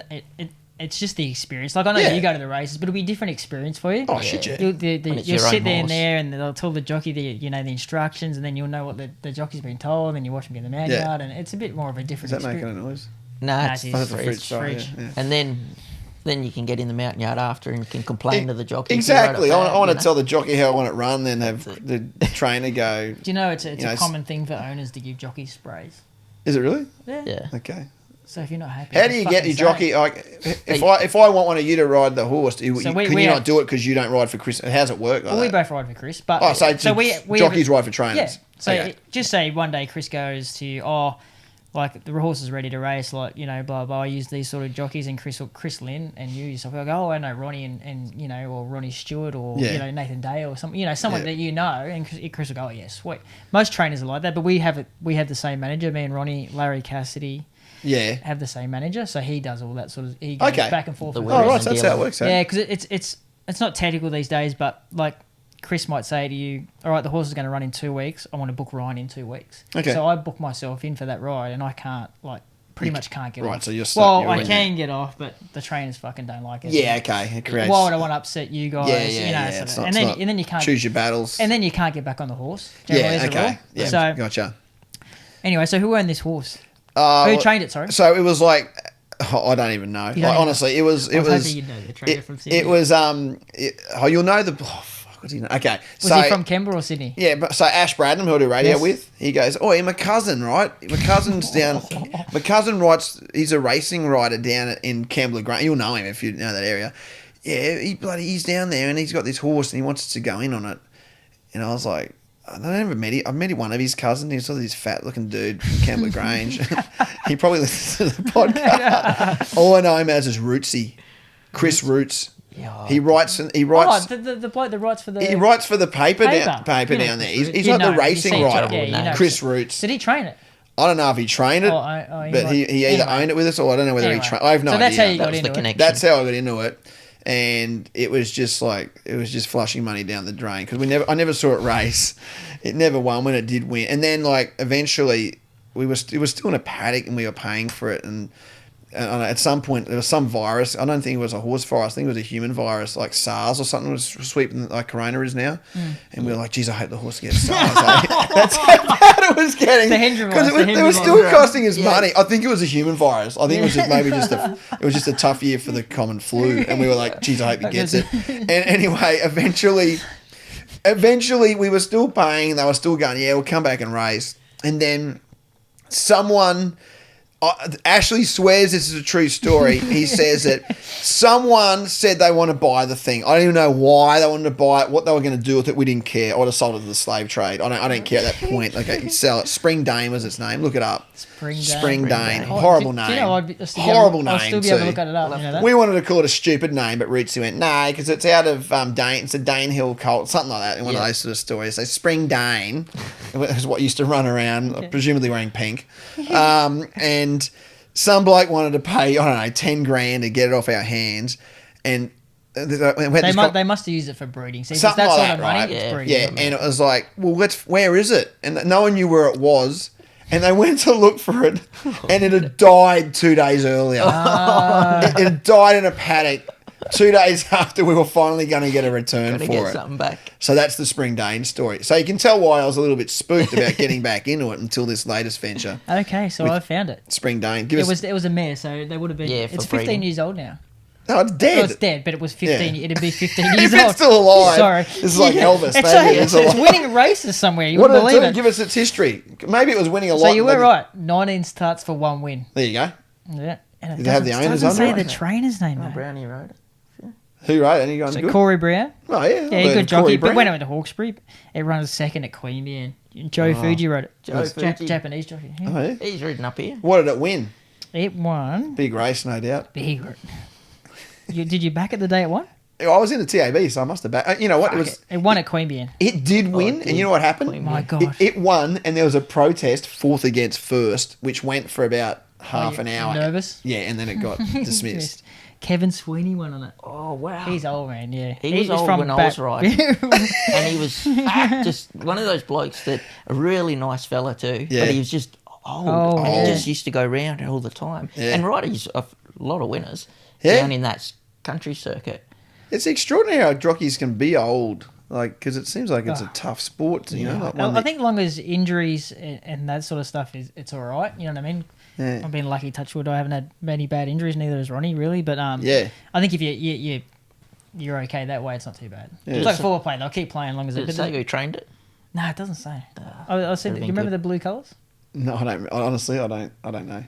it's just the experience. Like I know you go to the races, but it'll be a different experience for you. Oh, shit, yeah. You'll it's you'll your sit own there and horse. there, and they'll tell the jockey the instructions, and then you'll know what the jockey's been told, and then you watch them get in the man Yeah. yard, and it's a bit more of a different Is that making experience. a noise? No, Nah, it's it's That's a fridge, fridge, sorry, fridge. yeah. and then you can get in the mountain yard after and can complain to the jockey. Exactly. I want to to tell the jockey how I want it run, then have the trainer go. Do you know it's a it's- common thing for owners to give jockeys sprays? Is it really? Yeah. Okay. So if you're not happy, How do you get your jockey? Like, if I want one of you to ride the horse, can you not do it because you don't ride for Chris? How's it work? Like Well, we that? both ride for Chris, but we jockeys ride for trainers. Yeah. So Okay. just say one day Chris goes to like the horse is ready to race, like blah blah. I use these sort of jockeys, and Chris Lynn and you yourself. I go, I know Ronnie and or Ronnie Stewart or Yeah. Nathan Day or something. Someone Yeah. that and Chris will go, oh yeah, sweet. Most trainers are like that, but we have the same manager. Me and Ronnie, Larry Cassidy Yeah. have the same manager, so he does all that sort of. He goes Okay. back and forth. The with wheels Oh, right. and So that's how it dealing. works. Eh? yeah, because it's not technical these days, but like Chris might say to you, all right, the horse is going to run in 2 weeks. I want to book Ryan in 2 weeks. Okay. So I book myself in for that ride, and I can't pretty much can't get Right, off. so you're stuck. Well, You're I in can get off, but the trainers fucking don't like it. Yeah. Okay. It creates. Why would I want to upset you guys? Yeah. sort It's of- not, and it's then not and then you can't choose your battles. and then you can't get back on the horse. Generally, Yeah. as a Okay. rule. Yeah. So Gotcha. anyway, so who owned this horse? Uh, Who trained it? Sorry. So it was like, I don't even know. You don't Like, even honestly, it was. I was hoping you'd know the trainer from Sydney. It was. You'll know the. Oh, fuck. What do you know? Okay. Was he from Canberra or Sydney? Yeah, but so Ash Bradham, who I do radio Yes. with, he goes, "Oh, my cousin, right? My cousin's down. My cousin writes. He's a racing rider down in Kembla Grange. You'll know him if you know that area. Yeah, he's down there and he's got this horse and he wants us to go in on it." And I was like, I never met him. I've met one of his cousins. He's sort of this fat-looking dude from Kembla Grange. He probably listens to the podcast. All I know him as is Rootsy, Chris Roots. Yeah. He writes. Oh, He writes. the bloke that writes for the. He writes for the paper Paper. down Yeah. there. He's You not know, the you racing see it, rider. yeah, you know. Chris Roots. Did he train it? I don't know if he trained it, He but might- he either anyway. owned it with us or I don't know whether Anyway. he trained. I have no So idea. that's how you That got was into the it. connection. That's how I got into it, and it was just flushing money down the drain because I never saw it race. It never won when it did win, and then eventually it was still in a paddock and we were paying for it, and at some point there was some virus. I don't think it was a horse virus. I think it was a human virus, like SARS or something, was sweeping like Corona is now. And we were like, "Geez, I hope the horse gets SARS." That's how bad it was getting. The Hendra Because virus, it the was Hendra still virus. costing us money. I think it was a human virus. I think it was just a tough year for the common flu, and we were like, "Geez, I hope he gets it." And anyway, eventually we were still paying. They were still going, "Yeah, we'll come back and race." And then someone. Ashley swears this is a true story. He says that someone said they want to buy the thing. I don't even know why they wanted to buy it, what they were going to do with it. We didn't care. I would have sold it to the slave trade. I don't care at that point. Okay, you sell it. Spring Dane was its name. Look it up. Spring Dane. Oh, Horrible do name. you know, I'll still Horrible be able, name. I'll still be able to too. look at it up. You know that? We wanted to call it a stupid name, but Rootsy went, no, because it's out of Dane. It's a Dane Hill colt, something like that, in one of those sort of stories. So Spring Dane is what used to run around, presumably wearing pink. And some bloke wanted to pay, I don't know, 10 grand to get it off our hands. And They must have used it for breeding. See, something that's like sort that, of money, right? it's breeding. Yeah, and it was like, well, where is it? And no one knew where it was. And they went to look for it, and it had died 2 days earlier. It had died in a paddock 2 days after we were finally going to get a return Gotta for get it. something back. So that's the Spring Dane story. So you can tell why I was a little bit spooked about getting back into it until this latest venture. Okay, so I found it. Spring Dane. It was a mare, so they would have been. Yeah, for it's 15 breeding. years old now. No, it's dead. Well, it's dead, but it was 15. Yeah. It'd be 15 If years it's old. still alive, Sorry, this is like Elvis. It's, Maybe it's alive. winning races somewhere. You What wouldn't did believe it do? it. Give us its history. Maybe it was winning a lot. So you were maybe- right. 19 starts for 1 win. There you go. Yeah. And it Did they have the doesn't owners say under the it? trainer's name. Oh, though. Brownie rode it. Who wrote it? Any guys So good? Corey Brown. Oh, yeah. Yeah, good jockey. But when it went to Hawkesbury, it runs second at Queanbeyan. Joe Fuji wrote it. Joe It's Fuji. Japanese jockey. Yeah. Oh, yeah. He's ridden up here. What did it win? It won. Big race, no doubt. Big. Did you back it the day it won? I was in the TAB, so I must have back. You know what? It won at Queanbeyan. It did win, it and you know what happened? did. My It, God. it won, and there was a protest, fourth against first, which went for about half an hour. Nervous? Yeah, and then it got dismissed. Kevin Sweeney won on it. Oh, wow. He's old, man, yeah. He was old when I was riding. And he was just one of those blokes that a really nice fella too. Yeah. But he was just old. Oh, and yeah. he just used to go round all the time. Yeah. And riding a lot of winners Yeah. down in that country circuit. It's extraordinary how jockeys can be old, like because it seems like it's a tough sport. You know, like one I that- think long as injuries and that sort of stuff it's all right. You know what I mean? Yeah. I've been lucky, touch wood. I haven't had many bad injuries. Neither has Ronnie, really. But Yeah. I think if you're okay that way, it's not too bad. Yeah. It's like football play. They'll keep playing as long as Did it say who trained it? No, it doesn't say. I said, would've you been remember good. the blue colours? No, I don't. Honestly, I don't know.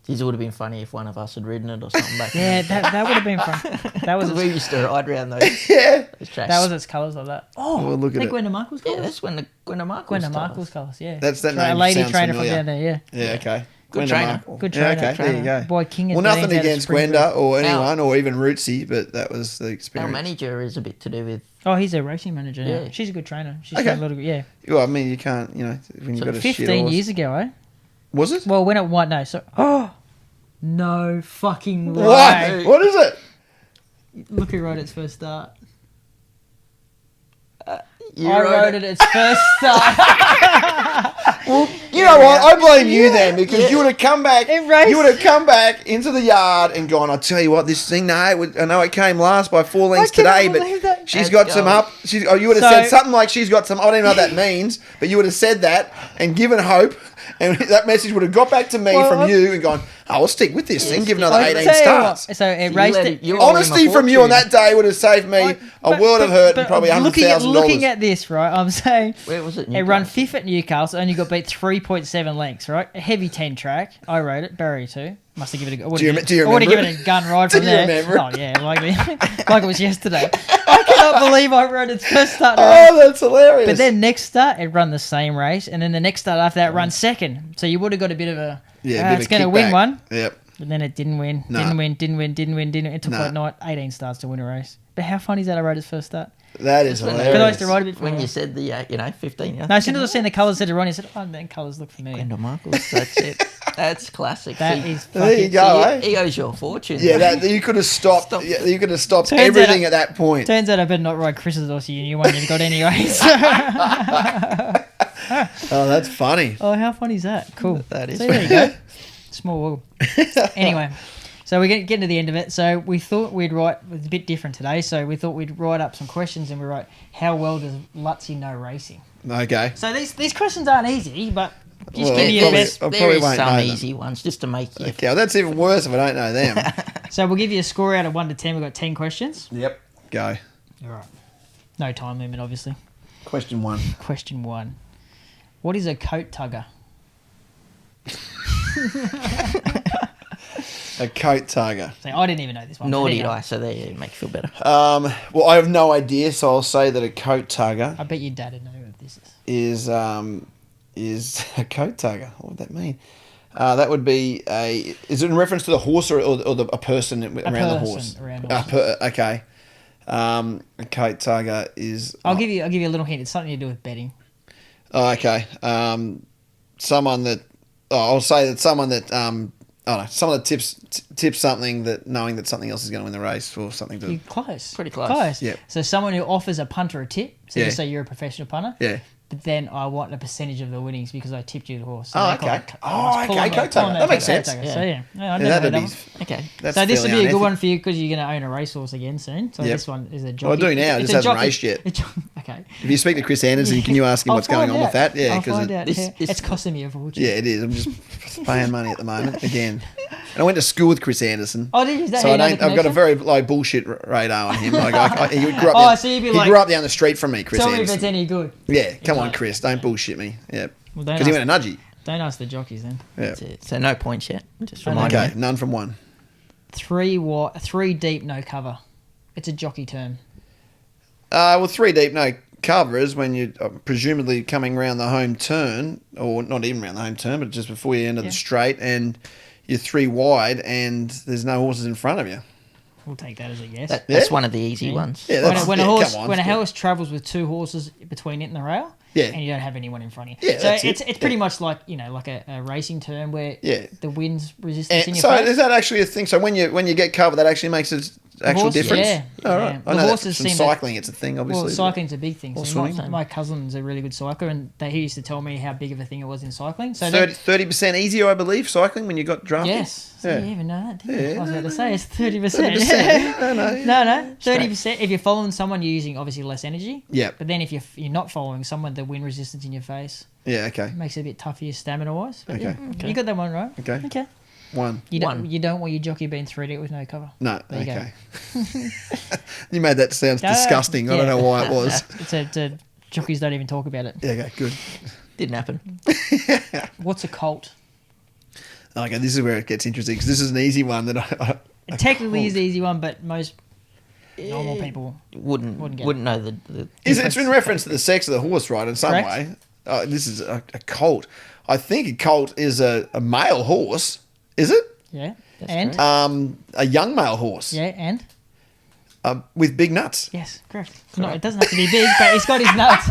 It would have been funny if one of us had ridden it or something back Yeah, then. that would have been fun. That was We its, used to ride around those, Yeah. those tracks. that was its colours like that. Oh, Well, look at think it. Gwenda Markle's Yeah, colours? that's when the Gwenda Markle's Gwenda colours. Markle's colours, yeah. That's that A name lady sounds trainer familiar. from down there, yeah. Yeah. Okay. Good Gwenda trainer. Markle. Good Yeah, trainer. okay. There you trainer. go. Boy, King of Well, the nothing Danes out of against Springfield. Gwenda or Now- anyone or even Rootsy, but that was the Our experience. manager is a bit to do with Oh, he's a racing manager now. Yeah. She's a good trainer. She's Okay. trained a lot of yeah. Well, I mean, you can't. You know, when you've So got a shit 15 horse. years ago, eh? Was it? Well, when it won, no. So, no fucking What? way. What is it? Look who rode its first start. you I rode it its first start. You know what? I blame you then because you would have come back. It raced. You would have come back into the yard and gone. I tell you what, this thing. No, I know it came last by 4 lengths cannot today, believe but that. she's Let's got some go. up. You would have So- said something like she's got some. I don't even know what that means, but you would have said that and given hope, and that message would have got back to me Well, from I- you and gone. Oh, I'll stick with this thing. Give another I'll 18 tell you starts. what, so it You raced let it. you owe him a Honesty from you on fortune. that day would have saved me a world of hurt and probably $100,000. Looking at this, right, I'm saying Where was it? it run Newcastle? fifth at Newcastle, only got beat 3.7 lengths, right? A heavy 10 track. I rode it, Barry too. Must have given it a go. Do you I would have remember given it a gun ride Do from you there. remember? Oh, yeah, like it was yesterday. I cannot believe I rode its first start. Oh, that's hilarious. But then next start, it run the same race, and then the next start after that, run second. So you would have got a bit of a, yeah, a bit it's of going to win kickback. one. Yep. But then it didn't win. No. Didn't win. It took No. like night 18 starts to win a race. But how funny is that I rode its first start? That is When they- hilarious. But I used to ride a bit for When her. you said the 15. No, as soon as I seen the colours said to Ronnie, I said, oh, man, colours look familiar. Gwenda Markles, that's it. That's classic. That See, is There you fucking... go, see, eh? he owes you a fortune. Yeah, that you could have stopped. Stop. Yeah, you could have stopped Turns out everything I- at that point. Turns out I better not ride Chris's or you new one you've got anyways. Oh, that's funny. Oh, how funny is that? Cool. That is So there you go. Small world. Anyway, so we're getting to the end of it. So we thought we'd write, it was a bit different today, so we thought we'd write up some questions and we wrote, how well does Luttsy know racing? Okay. So these questions aren't easy, but just Well, give me your probably- best. I There probably is won't know some them. easy ones just to make you. Okay, well, that's even worse if I don't know them. So we'll give you a score out of 1 to 10. We've got 10 questions. Yep. Go. All right. No time limit, obviously. Question 1. Question 1. What is a coat tugger? A coat tugger. So I didn't even know this one. Nor so there did you go. I, so there you make you feel better. Well, I have no idea, so I'll say that a coat tugger I bet your dad would know what this is. is a coat tugger. What would that mean? That would be a. Is it in reference to the horse or a person around the horse? Around horse. Okay. A coat tugger is. I'll give you a little hint. It's something to do with betting. Oh, okay. Someone that. I'll say that someone that. I don't know. Someone that tips something that knowing that something else is going to win the race or something to. You're close. Pretty close. Yep. So someone who offers a punter a tip. So Yeah. just say you're a professional punter. Yeah. but then I want a percentage of the winnings because I tipped you the horse. So Oh, they call okay. it- Oh, it's okay, pulling coattail. That makes sense. So yeah, I Yeah, never that'd heard be. that one. Okay. That's So this would fairly be a good unethical. one for you because you're going to own a racehorse again soon. So Yep. this one is a jockey. Well, I do now. It It's just a hasn't jockey. raced yet. Okay. If you speak to Chris Anderson, can you ask him I'll what's going find on with out. that? Yeah, I'll because find out. this- Yeah. this- It's costing me a fortune. yeah, it is. I'm just paying money at the moment again. And I went to school with Chris Anderson. Oh, did you? Is that So how I you know don't, the I've got a connection? very low bullshit radar on him. Like, he grew up. Oh, down, so you'd be he like- grew up down the street from me, Chris Tell me if Anderson. it's any good. Yeah, come on, like- Chris. Don't bullshit me. Yeah, Well, don't because he ask, went a nudgy. don't ask the jockeys then. Yeah. That's it. So no points yet. Just Okay. remind Okay, me. none from one. 3 deep, no cover. It's a jockey term. Well, 3 deep, no cover is when you're presumably coming round the home turn, or not even round the home turn, but just before you enter Yeah. the straight, and you're 3 wide, and there's no horses in front of you. We'll take that as a yes. That's Yeah. one of the easy Yeah. ones. Yeah, when that's, a, when yeah, a horse come on, when a it's good. horse travels with 2 horses between it and the rail, Yeah. and you don't have anyone in front of you. Yeah, so that's it's it. it's pretty much like like a racing term where Yeah. the wind's resistance in And your so face. is that actually a thing? So when you get cover, that actually makes an actual horse- difference. yeah, All right. yeah. I The know that horses from seem to- cycling, it's a thing, obviously. Well, cycling's a big thing. Or So swimming. my cousin's a really good cycler, and he used to tell me how big of a thing it was in cycling. So 30% easier, I believe, cycling when you got drafted. yes, so Yeah. you even know that. Didn't you? Yeah, I was no, about to no. say it's 30%. 30%. Yeah, no. No, 30%. If you're following someone, you're using obviously less energy. Yeah. But then if you're not following someone, the wind resistance in your face Yeah, okay. makes it a bit tough for you stamina wise. But Okay. yeah, you got that one right. Okay. Okay. One. You don't One. you don't want your jockey being 3 deep with no cover. No, There you go. okay. You made that sound disgusting. I don't Yeah. know why it was. It's a jockeys don't even talk about it. Yeah, okay, good. Didn't happen. What's a colt? Okay, this is where it gets interesting because this is an easy one that I It technically is the easy one, but most normal people Wouldn't Wouldn't get know the It's in reference to the sex of the horse, right? In some Correct. way. This is a colt. I think a colt is a male horse. Is it? yeah. That's And correct. A young male horse. yeah, and With big nuts. yes, correct. No, it doesn't have to be big, but he's got his nuts.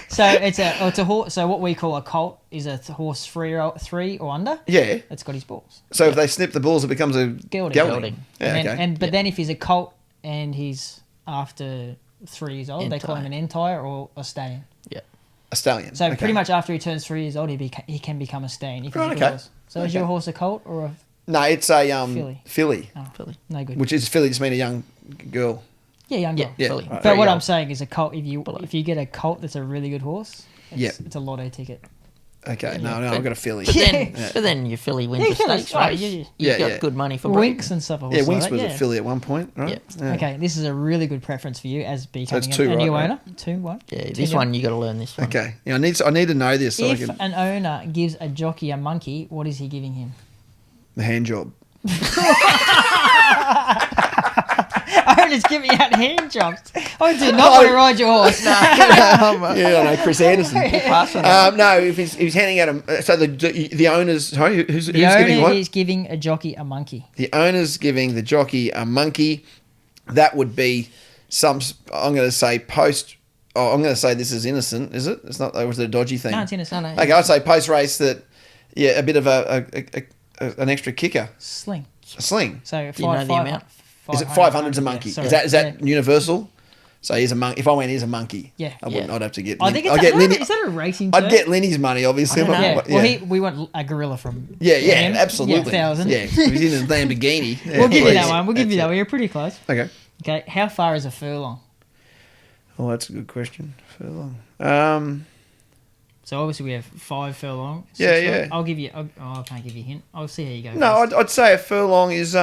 So it's a horse. So what we call a colt is a horse 3 or under. Yeah. That's got his balls. So if they snip the balls, it becomes a Gelding. gelding. Yeah, And, okay. but then if he's a colt and he's after 3 years old, they call him an entire or a stallion. Yeah. A stallion. So Okay. pretty much after he turns 3 years old, he can become a stallion if he's Right, a good okay. horse. So is your horse a colt or a No, it's a Filly. filly, Philly. no good? which is filly just mean a young girl. Yeah, young girl. Yeah. Filly. right, But there what you I'm go. saying is a colt. If you get a colt that's a really good horse, Yep. it's a lotto ticket. Okay, no, I've got a filly. But then your Philly wins Yeah, the Philly, stakes right, race. yeah, yeah. You've got Yeah. good money for Winks breeding. and stuff. Yeah, Winks like was that, a filly at one point, right? Yeah. Okay, this is a really good preference for you as becoming it's 2, a new right? owner. 2-1. Yeah, this one you got to learn this one. Okay. Yeah, I need to know this so I If can an owner gives a jockey a monkey, what is he giving him? the hand job. Owners giving out hand jobs. I do not want to ride your horse. Yeah, I know Chris Anderson. Pass on that. No, if he's handing out so the owners. Sorry, who's The giving owner what? is giving a jockey a monkey. The owner's giving the jockey a monkey. That would be some. I'm going to say post. Oh, I'm going to say this is innocent. Is it? It's not. Or was it a dodgy thing? No, it's innocent. No. Okay, I'd say post race that. Yeah, a bit of an extra kicker, Sling. a sling. So Do you know the amount? Is it 500's a monkey? Yeah, sorry. Is that Yeah. universal? So here's a monkey. If I went, here's a monkey. Yeah. I wouldn't. Yeah. I'd have to get. I think it's I'd get Lenny. is that a racing term? I'd get Lenny's money, obviously. I don't know. Yeah. But, Well, we want a gorilla from. yeah, him. absolutely. Yeah, 1,000. Yeah, if he's in his Lamborghini. Yeah, We'll give you please. that one. We'll give you That's that one. You're pretty close. it. Okay. Okay. How far is a furlong? Oh, that's a good question. Furlong. So obviously we have 5 furlong. Yeah, 6 yeah. furlong. I'll give you. I can't give you a hint. I'll see how you go. No, first. I'd say a furlong is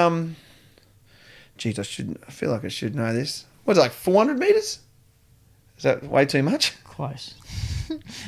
Geez, I feel like I should know this. What's it, like 400 meters? Is that way too much? Close.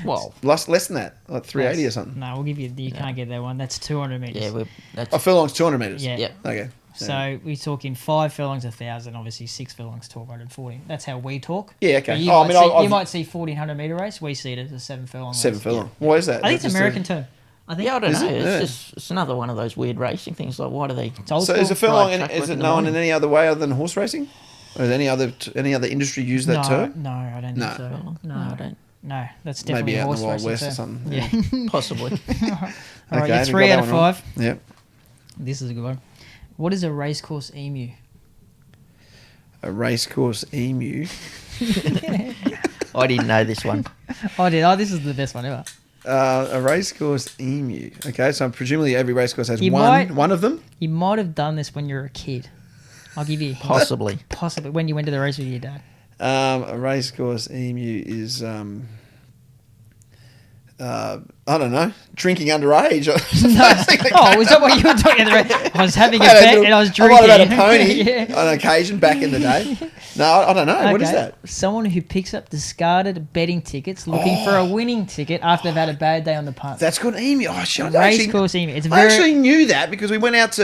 Well, Less than that, like 380 or something. No, we'll give you. You can't get that one. That's 200 meters. yeah, that's A furlong's 200 meters. Yeah. yeah. Okay. So we're talking 5 furlongs 1,000. Obviously 6 furlongs 1,240. That's how we talk. Yeah, okay. But you, Oh, I might mean, see, I've- you might see 1,400 meter race. We see it as a 7 furlong. 7 race. furlong. Why is that? I think it's That's an just American term. I think. Yeah, I don't Is know. it? It's Yeah. just it's another one of those weird racing things. Like, why do they? It's old So is a school. furlong? Track Is work it in the known in morning. any other way other than horse racing? Or does any other industry use that no, term? No, I don't No. think so. Furlong? No, I don't. No, that's definitely Maybe a out in horse the Wild racing West or term. something. Yeah. Possibly. All right, Okay, you're we 3 got out of that one 5. Yep. This is a good one. What is a racecourse emu? A racecourse emu. I didn't know this one. I did. Oh, this is the best one ever. A racecourse emu. Okay, so presumably every racecourse has You one of them. You might have done this when you were a kid. I'll give you a hint. Possibly. Possibly when you went to the race with your dad. A racecourse emu is I don't know, drinking underage. Oh, was that what you were talking about? I was having a bet and I was drinking. I might have had a pony on occasion back in the day. No, I don't know. Okay. What is that? Someone who picks up discarded betting tickets looking for a winning ticket after they've had a bad day on the punt. That's called an emu. Oh, shit. Racecourse emu. I actually knew that because we went out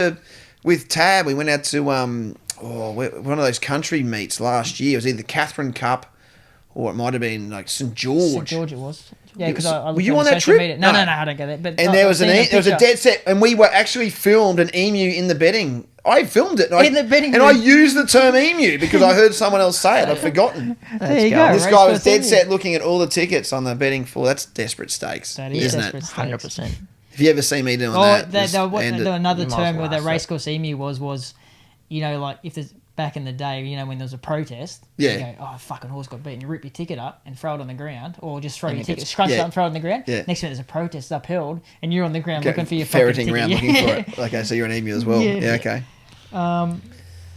with Tab. We went out to one of those country meets last year. It was either the Catherine Cup or it might have been like St. George. St. George it was. Yeah, because I were you on that trip? Media. No, I don't get that. But and there was a dead set, and we were actually filmed an emu in the betting. I filmed it, and I used the term emu because I heard someone else say it. I'd forgotten. There you go. This guy was dead set looking at all the tickets on the betting floor. That's desperate stakes, that is isn't desperate it? Stakes. 100%. If you ever see me doing that, another term where the racecourse emu was, you know, like if there's back in the day, you know, when there was a protest, you go, oh, fucking horse got beaten. You rip your ticket up and throw it on the ground, or just throw your ticket, scrunch it up and throw it on the ground. Yeah. Next minute there's a protest upheld, and you're on the ground looking for your ferreting fucking around ticket. looking for it. Okay, so you're an emu as well. Yeah, okay.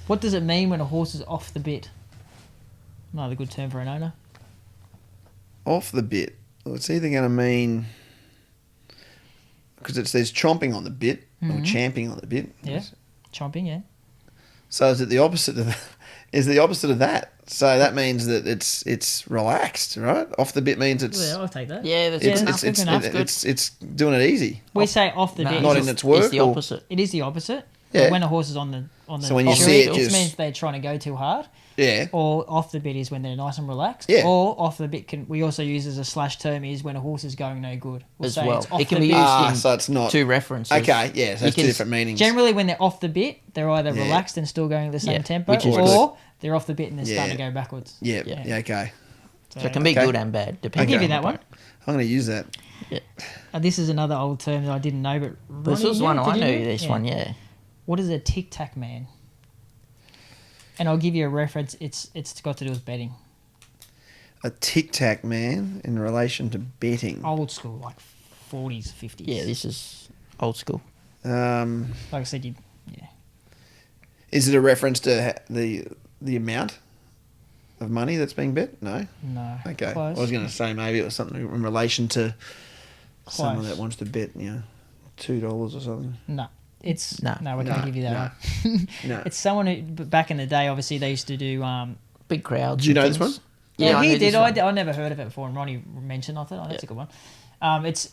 What does it mean when a horse is off the bit? Another good term for an owner. Off the bit. Well, it's either going to mean because there's chomping on the bit or champing on the bit. Yeah, chomping. Yeah. So is it the opposite of is the opposite of that? So that means that it's relaxed, right? Off the bit means it's Yeah, I'll take that. Yeah, that's it's doing it easy. We say off the bit. Not in its work. It's the opposite. It is the opposite. Yeah. Like when a horse is on the so when you see it, just means they're trying to go too hard. Yeah. Or off the bit is when they're nice and relaxed. Yeah. Or off the bit we also use as a slash term is when a horse is going no good. As well. It can be used in so it's not two references. Okay, yeah, so that's two different meanings. Generally when they're off the bit, they're either relaxed and still going at the same tempo, or they're off the bit and they're starting to go backwards. Yeah, okay. So it can be good and bad, depending. I'll give you that one. I'm going to use that. Yeah. This is another old term that I didn't know, but Ronnie, this was one I knew. This yeah. one, yeah. What is a tic-tac man? And I'll give you a reference. It's got to do with betting. A tic-tac man in relation to betting. Old school, like 40s, 50s. Yeah, this is old school. Like I said, yeah. Is it a reference to the amount of money that's being bet? No. No. Okay. Close. I was going to say maybe it was something in relation to someone Close. that wants to bet, $2 or something. No. It's no, we can't give you that one. No. It's someone who back in the day, obviously they used to do big crowds. Do you know this one? Yeah, he did. I I never heard of it before, and Ronnie mentioned. I thought, that's a good one. It's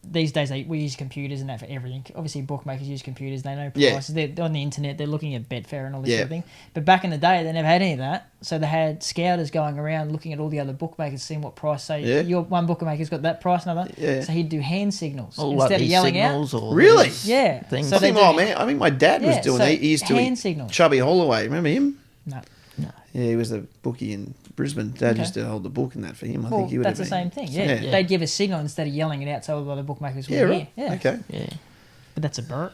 these days we use computers and that for everything. Obviously, bookmakers use computers. They know prices. They're on the internet. They're looking at Betfair and all this sort of thing. But back in the day, they never had any of that. So they had scouters going around looking at all the other bookmakers, seeing what price. Say your one bookmaker's got that price, another. Yeah. So he'd do hand signals instead of yelling out. Really? Yeah. Things. So I think my dad was doing that. He used to hand signals. Chubby Holloway. Remember him? No. Yeah, he was the bookie in Brisbane. Dad used to hold the book and that for him. I think he would have been. That's the same thing. Yeah. They'd give a signal instead of yelling it out so all the other bookmakers would hear. Yeah. Okay. Yeah. But that's a burp.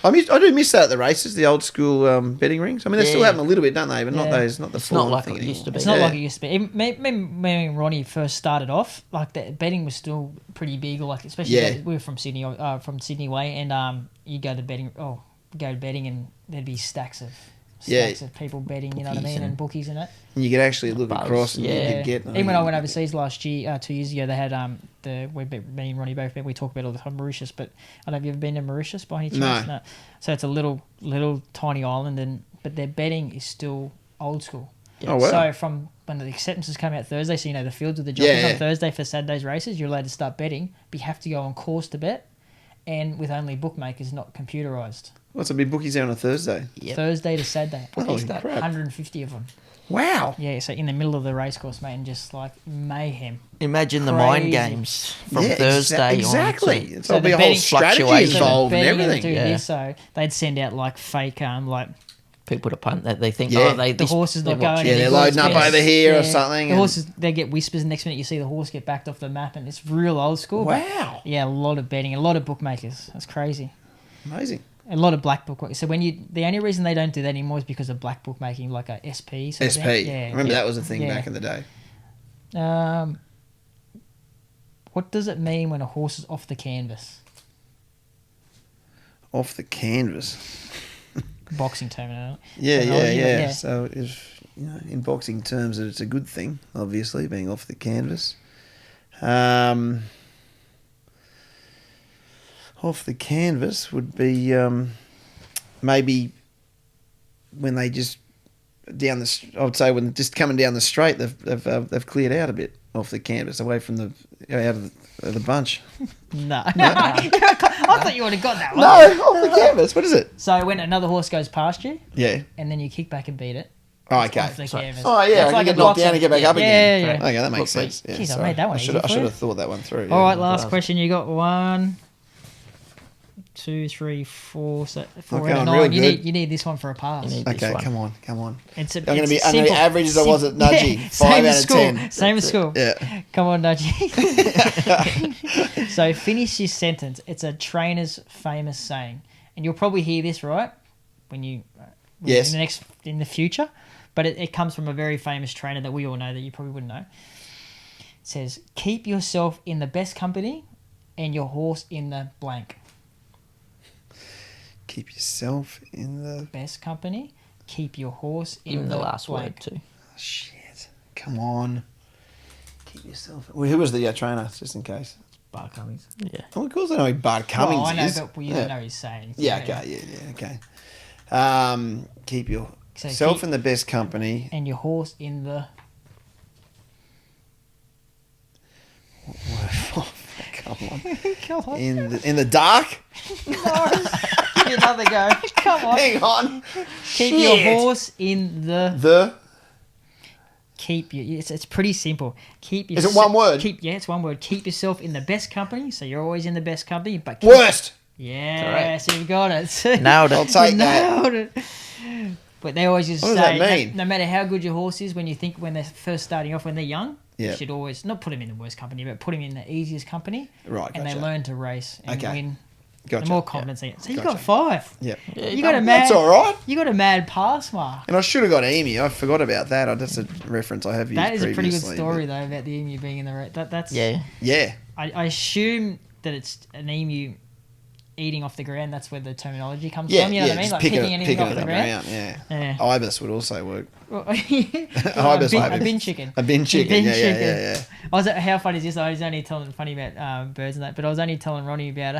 I do miss that at the races, the old school betting rings. I mean, they still have them a little bit, don't they? But not those, not the full. It's not like it used to be. It's not like it used to be. Me and Ronnie first started off, like the betting was still pretty big. Like especially we were from Sydney way, and you go to betting. And there'd be stacks of people betting. You know what I mean, and bookies and that. And you could actually look across and you could get. Even when I went overseas last year, 2 years ago, they had me and Ronnie both. We talk about all the time Mauritius, but I don't know if you've ever been to Mauritius by any chance. No. So it's a little tiny island, but their betting is still old school. Oh wow! So from when the acceptances come out Thursday, so the fields with the jockeys on Thursday for Saturday's races, you're allowed to start betting, but you have to go on course to bet, and with only bookmakers, not computerised. What's a big bookies there on a Thursday? Yep. Thursday to Saturday. Holy crap. 150 of them. Wow. Yeah, so in the middle of the racecourse, mate, and just like mayhem. Imagine the mind games from Thursday exactly. on. It's all be a whole strategy involved and everything. So they'd send out like fake people to punt that they think the horse is not going. Yeah, they're loading up over here or something. The horses, they get whispers, and next minute you see the horse get backed off the map, and it's real old school. Wow. Yeah, a lot of betting, a lot of bookmakers. That's crazy. Amazing. A lot of black bookmakers. So the only reason they don't do that anymore is because of black bookmaking, like a SP. SP. Yeah. Remember that was a thing back in the day. What does it mean when a horse is off the canvas? Off the canvas. Boxing terminology. Yeah. So, if in boxing terms, it's a good thing. Obviously, being off the canvas. Off the canvas would be maybe when they just I would say when just coming down the straight, they've cleared out a bit off the canvas, away from out of the bunch. No. I thought you would have got that one. No, off the canvas. What is it? So when another horse goes past you, Yeah. and then you kick back and beat it. Oh, it's okay. off the canvas. Oh, yeah. It's I can get knocked down and get back up again. Yeah. Okay, that makes sense. Yeah, Jeez, I sorry. made that one I should easy for you. have thought that one through. All right, last question. You got 1, 2, 3, 4. So 4 Okay, out of I'm real 9. good. You need this one for a pass. You need this Okay, one. come on. I'm I'm going to be average as I was at Nudgy. 5 same out as of school. 10. Same as school. Yeah. Come on, Nudgy. So finish your sentence. It's a trainer's famous saying, and you'll probably hear this right when you Yes. in the future. But it comes from a very famous trainer that we all know that you probably wouldn't know. It says, "Keep yourself in the best company, and your horse in the blank." Keep yourself in the... Best company. Keep your horse in Even the last blank. word too. Shit. Come on. Keep yourself... Well, who was the trainer, just in case? Bart Cummings. Yeah. Oh, of course I know who Bart Cummings Well, I know, is. but you don't know his saying. Yeah, okay. Keep yourself in the best company. And your horse in the... Come on. Come on. In the dark? No. Give me another go. Come on. Hang on. Keep your horse in the... The... Keep your... It's pretty simple. Keep your... Is it one word? It's one word. Keep yourself in the best company, so you're always in the best company, but... Worst. Yeah, Correct. so you've got it. Nailed it. I'll take that. Nailed it. But they always just What does say, that mean? no matter how good your horse is, when they're first starting off, when they're young, Yeah. you should always not put him in the worst company, but put him in the easiest company. Right, And they gotcha. learn to race and Okay. win. Gotcha. The more confidence they get. So you Gotcha. got 5. Yeah. You got a mad. That's all right. You got a mad pass mark. And I should have got Amy. I forgot about that. That's a reference I have used That is a pretty good previously, story though about the emu being in the race. That's Yeah. Yeah. I assume that it's an emu eating off the ground. That's where the terminology comes Yeah, from. You know yeah, what I mean? just Like picking picking it anything off up the ground. yeah. Yeah. Ibis would also work. Ibis, maybe. a bin chicken. A bin chicken, Bin yeah. chicken. How funny is this? I was only telling funny about birds and that, but I was only telling Ronnie about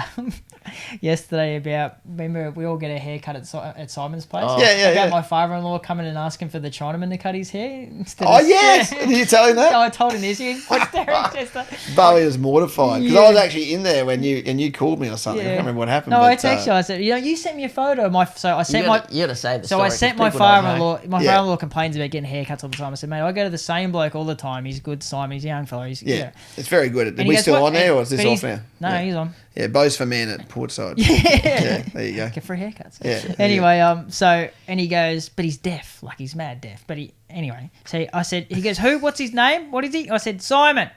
yesterday about, remember we all get a haircut at Simon's place? Oh. Yeah. My father-in-law coming and asking for the Chinaman to cut his hair instead Oh, of... yes! Did you tell him that? I told him this. He was staring just like... Bowie was mortified because Yeah. I was actually in there when you called me or something. I can't remember what happened. No, but, I texted you. I said, you sent me a photo of my... So I sent You gotta say the So story, I sent 'cause my people don't know. father-in-law. My Yeah. father-in-law complains about getting haircuts all the time. I said, mate, I go to the same bloke all the time. He's good, Simon. He's a young fella. Yeah, it's very good. Are And he we goes, still "What?" on there or is this But off he's- now? No, yeah. he's on. Yeah, Bo's for men at Portside. Yeah. There you go. Get free haircuts. Yeah. Anyway, and he goes, but he's deaf, like he's mad deaf. But so I said, he goes, who? What's his name? What is he? I said, Simon.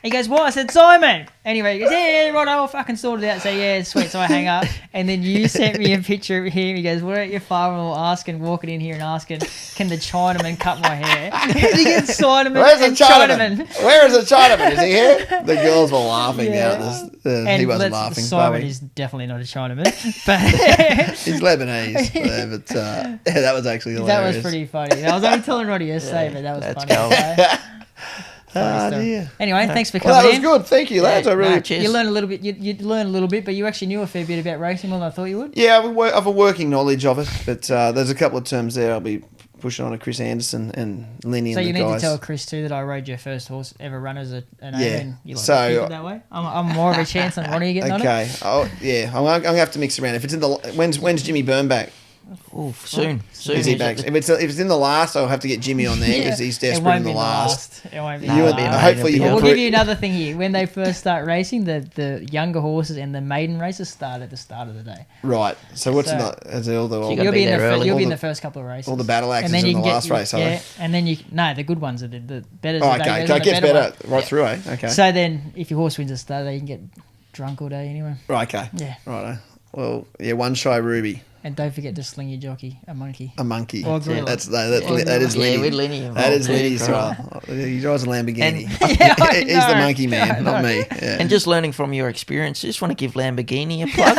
He goes, what? I said, Simon. Anyway, he goes, yeah, right, I'll fucking sort it out. So yeah, sweet. So I hang up, and then you sent me a picture of him. He goes, what are your father-in-law walking in here and asking, can the Chinaman cut my hair? And he gets Chinaman Where's the and Chinaman? Where is the Chinaman? Is he here? The girls were laughing Yeah. out. He wasn't laughing. Simon Bowie. is definitely not a Chinaman, but He's Lebanese. But yeah, that was actually hilarious. that was pretty funny. I was only telling Roddy yesterday, but that was let's funny. go. Ah, Story. dear. Anyway, thanks for Well, coming that was in. good. Thank you, lads. I really. cheers. You learned a little bit. You learned a little bit, but you actually knew a fair bit about racing more than I thought you would. Yeah, I have a working knowledge of it, but there's a couple of terms there I'll be pushing on to Chris Anderson and Lenny So and you the need guys. to tell Chris too that I rode your first horse ever run as an owner. Yeah. And you like So- to keep it that way. I'm more of a chance than Ronnie getting on it. Okay. Oh, yeah. I'm gonna have to mix around. If it's in the when's Jimmy Byrne back? Oof, soon. Is he back? If it's in the last, I'll have to get Jimmy on there because he's It desperate won't in be the last. It won't be. No, the You it'll and be last. hopefully mate, you it'll We'll be give you another thing here. When they first start racing, the younger horses and the maiden races start at the start of the day. Right. So what's So- in the as all the you You'll gotta be be in the there early. you'll be All in the- the first couple of races. all the battle axes and then in you the can last race, are yeah, they? and then the good ones are the better. Oh, okay. So it gets better right through, eh? Okay. So then, if your horse wins a start, you can get drunk all day anyway. Right. Okay. Yeah. Right. Well, yeah. One Shy Ruby. And don't forget to sling your jockey, a monkey. A monkey. Or a gorilla. That is Yeah, Lenny. with Lenny involved. That is Yeah, Lenny's right. right. He drives a Lamborghini. Yeah, I He's the know. monkey man, not me. Yeah. And just learning from your experience, just want to give Lamborghini a plug,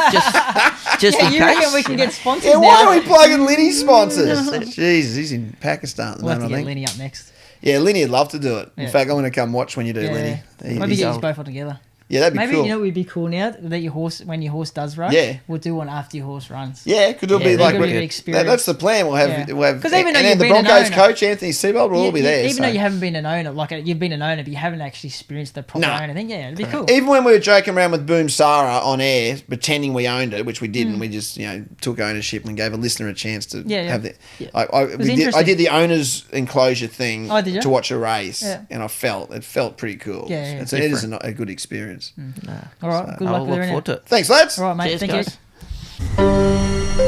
just Yeah, in you case. reckon we can get sponsors Yeah, now? why are we plugging Lenny's sponsors? Jesus, he's in Pakistan at the We'll have moment, to I get think. Lenny up next. Yeah, Lenny would love to do it. In Yeah. fact, I'm going to come watch when you do, Yeah. Lenny. Maybe He's get us old. both on together. Yeah, that'd be Maybe cool. you know what would be cool now that your horse, when your horse does run, Yeah. we'll do one after your horse runs. Yeah, because it'll Yeah, be they're like gonna be experienced. that's the plan. We'll have Yeah. 'Cause even though and you've the been an Broncos owner- coach Anthony Seabold will all be there. Even so. though you haven't been an owner, like you've been an owner, but you haven't actually experienced the proper No. owner thing. Yeah, it'd be cool. Even when we were joking around with Boom Sarah on air, pretending we owned it, which we didn't, we just took ownership and gave a listener a chance to Yeah, yeah. have the. Yeah. I interesting. did the owners enclosure thing Oh, did you? to watch a race, Yeah. and it felt pretty cool. Yeah, yeah. It is a good experience. All right, good I'll luck with look everything. forward to it. Thanks, lads. All right, mate. Cheers, Thank guys. you.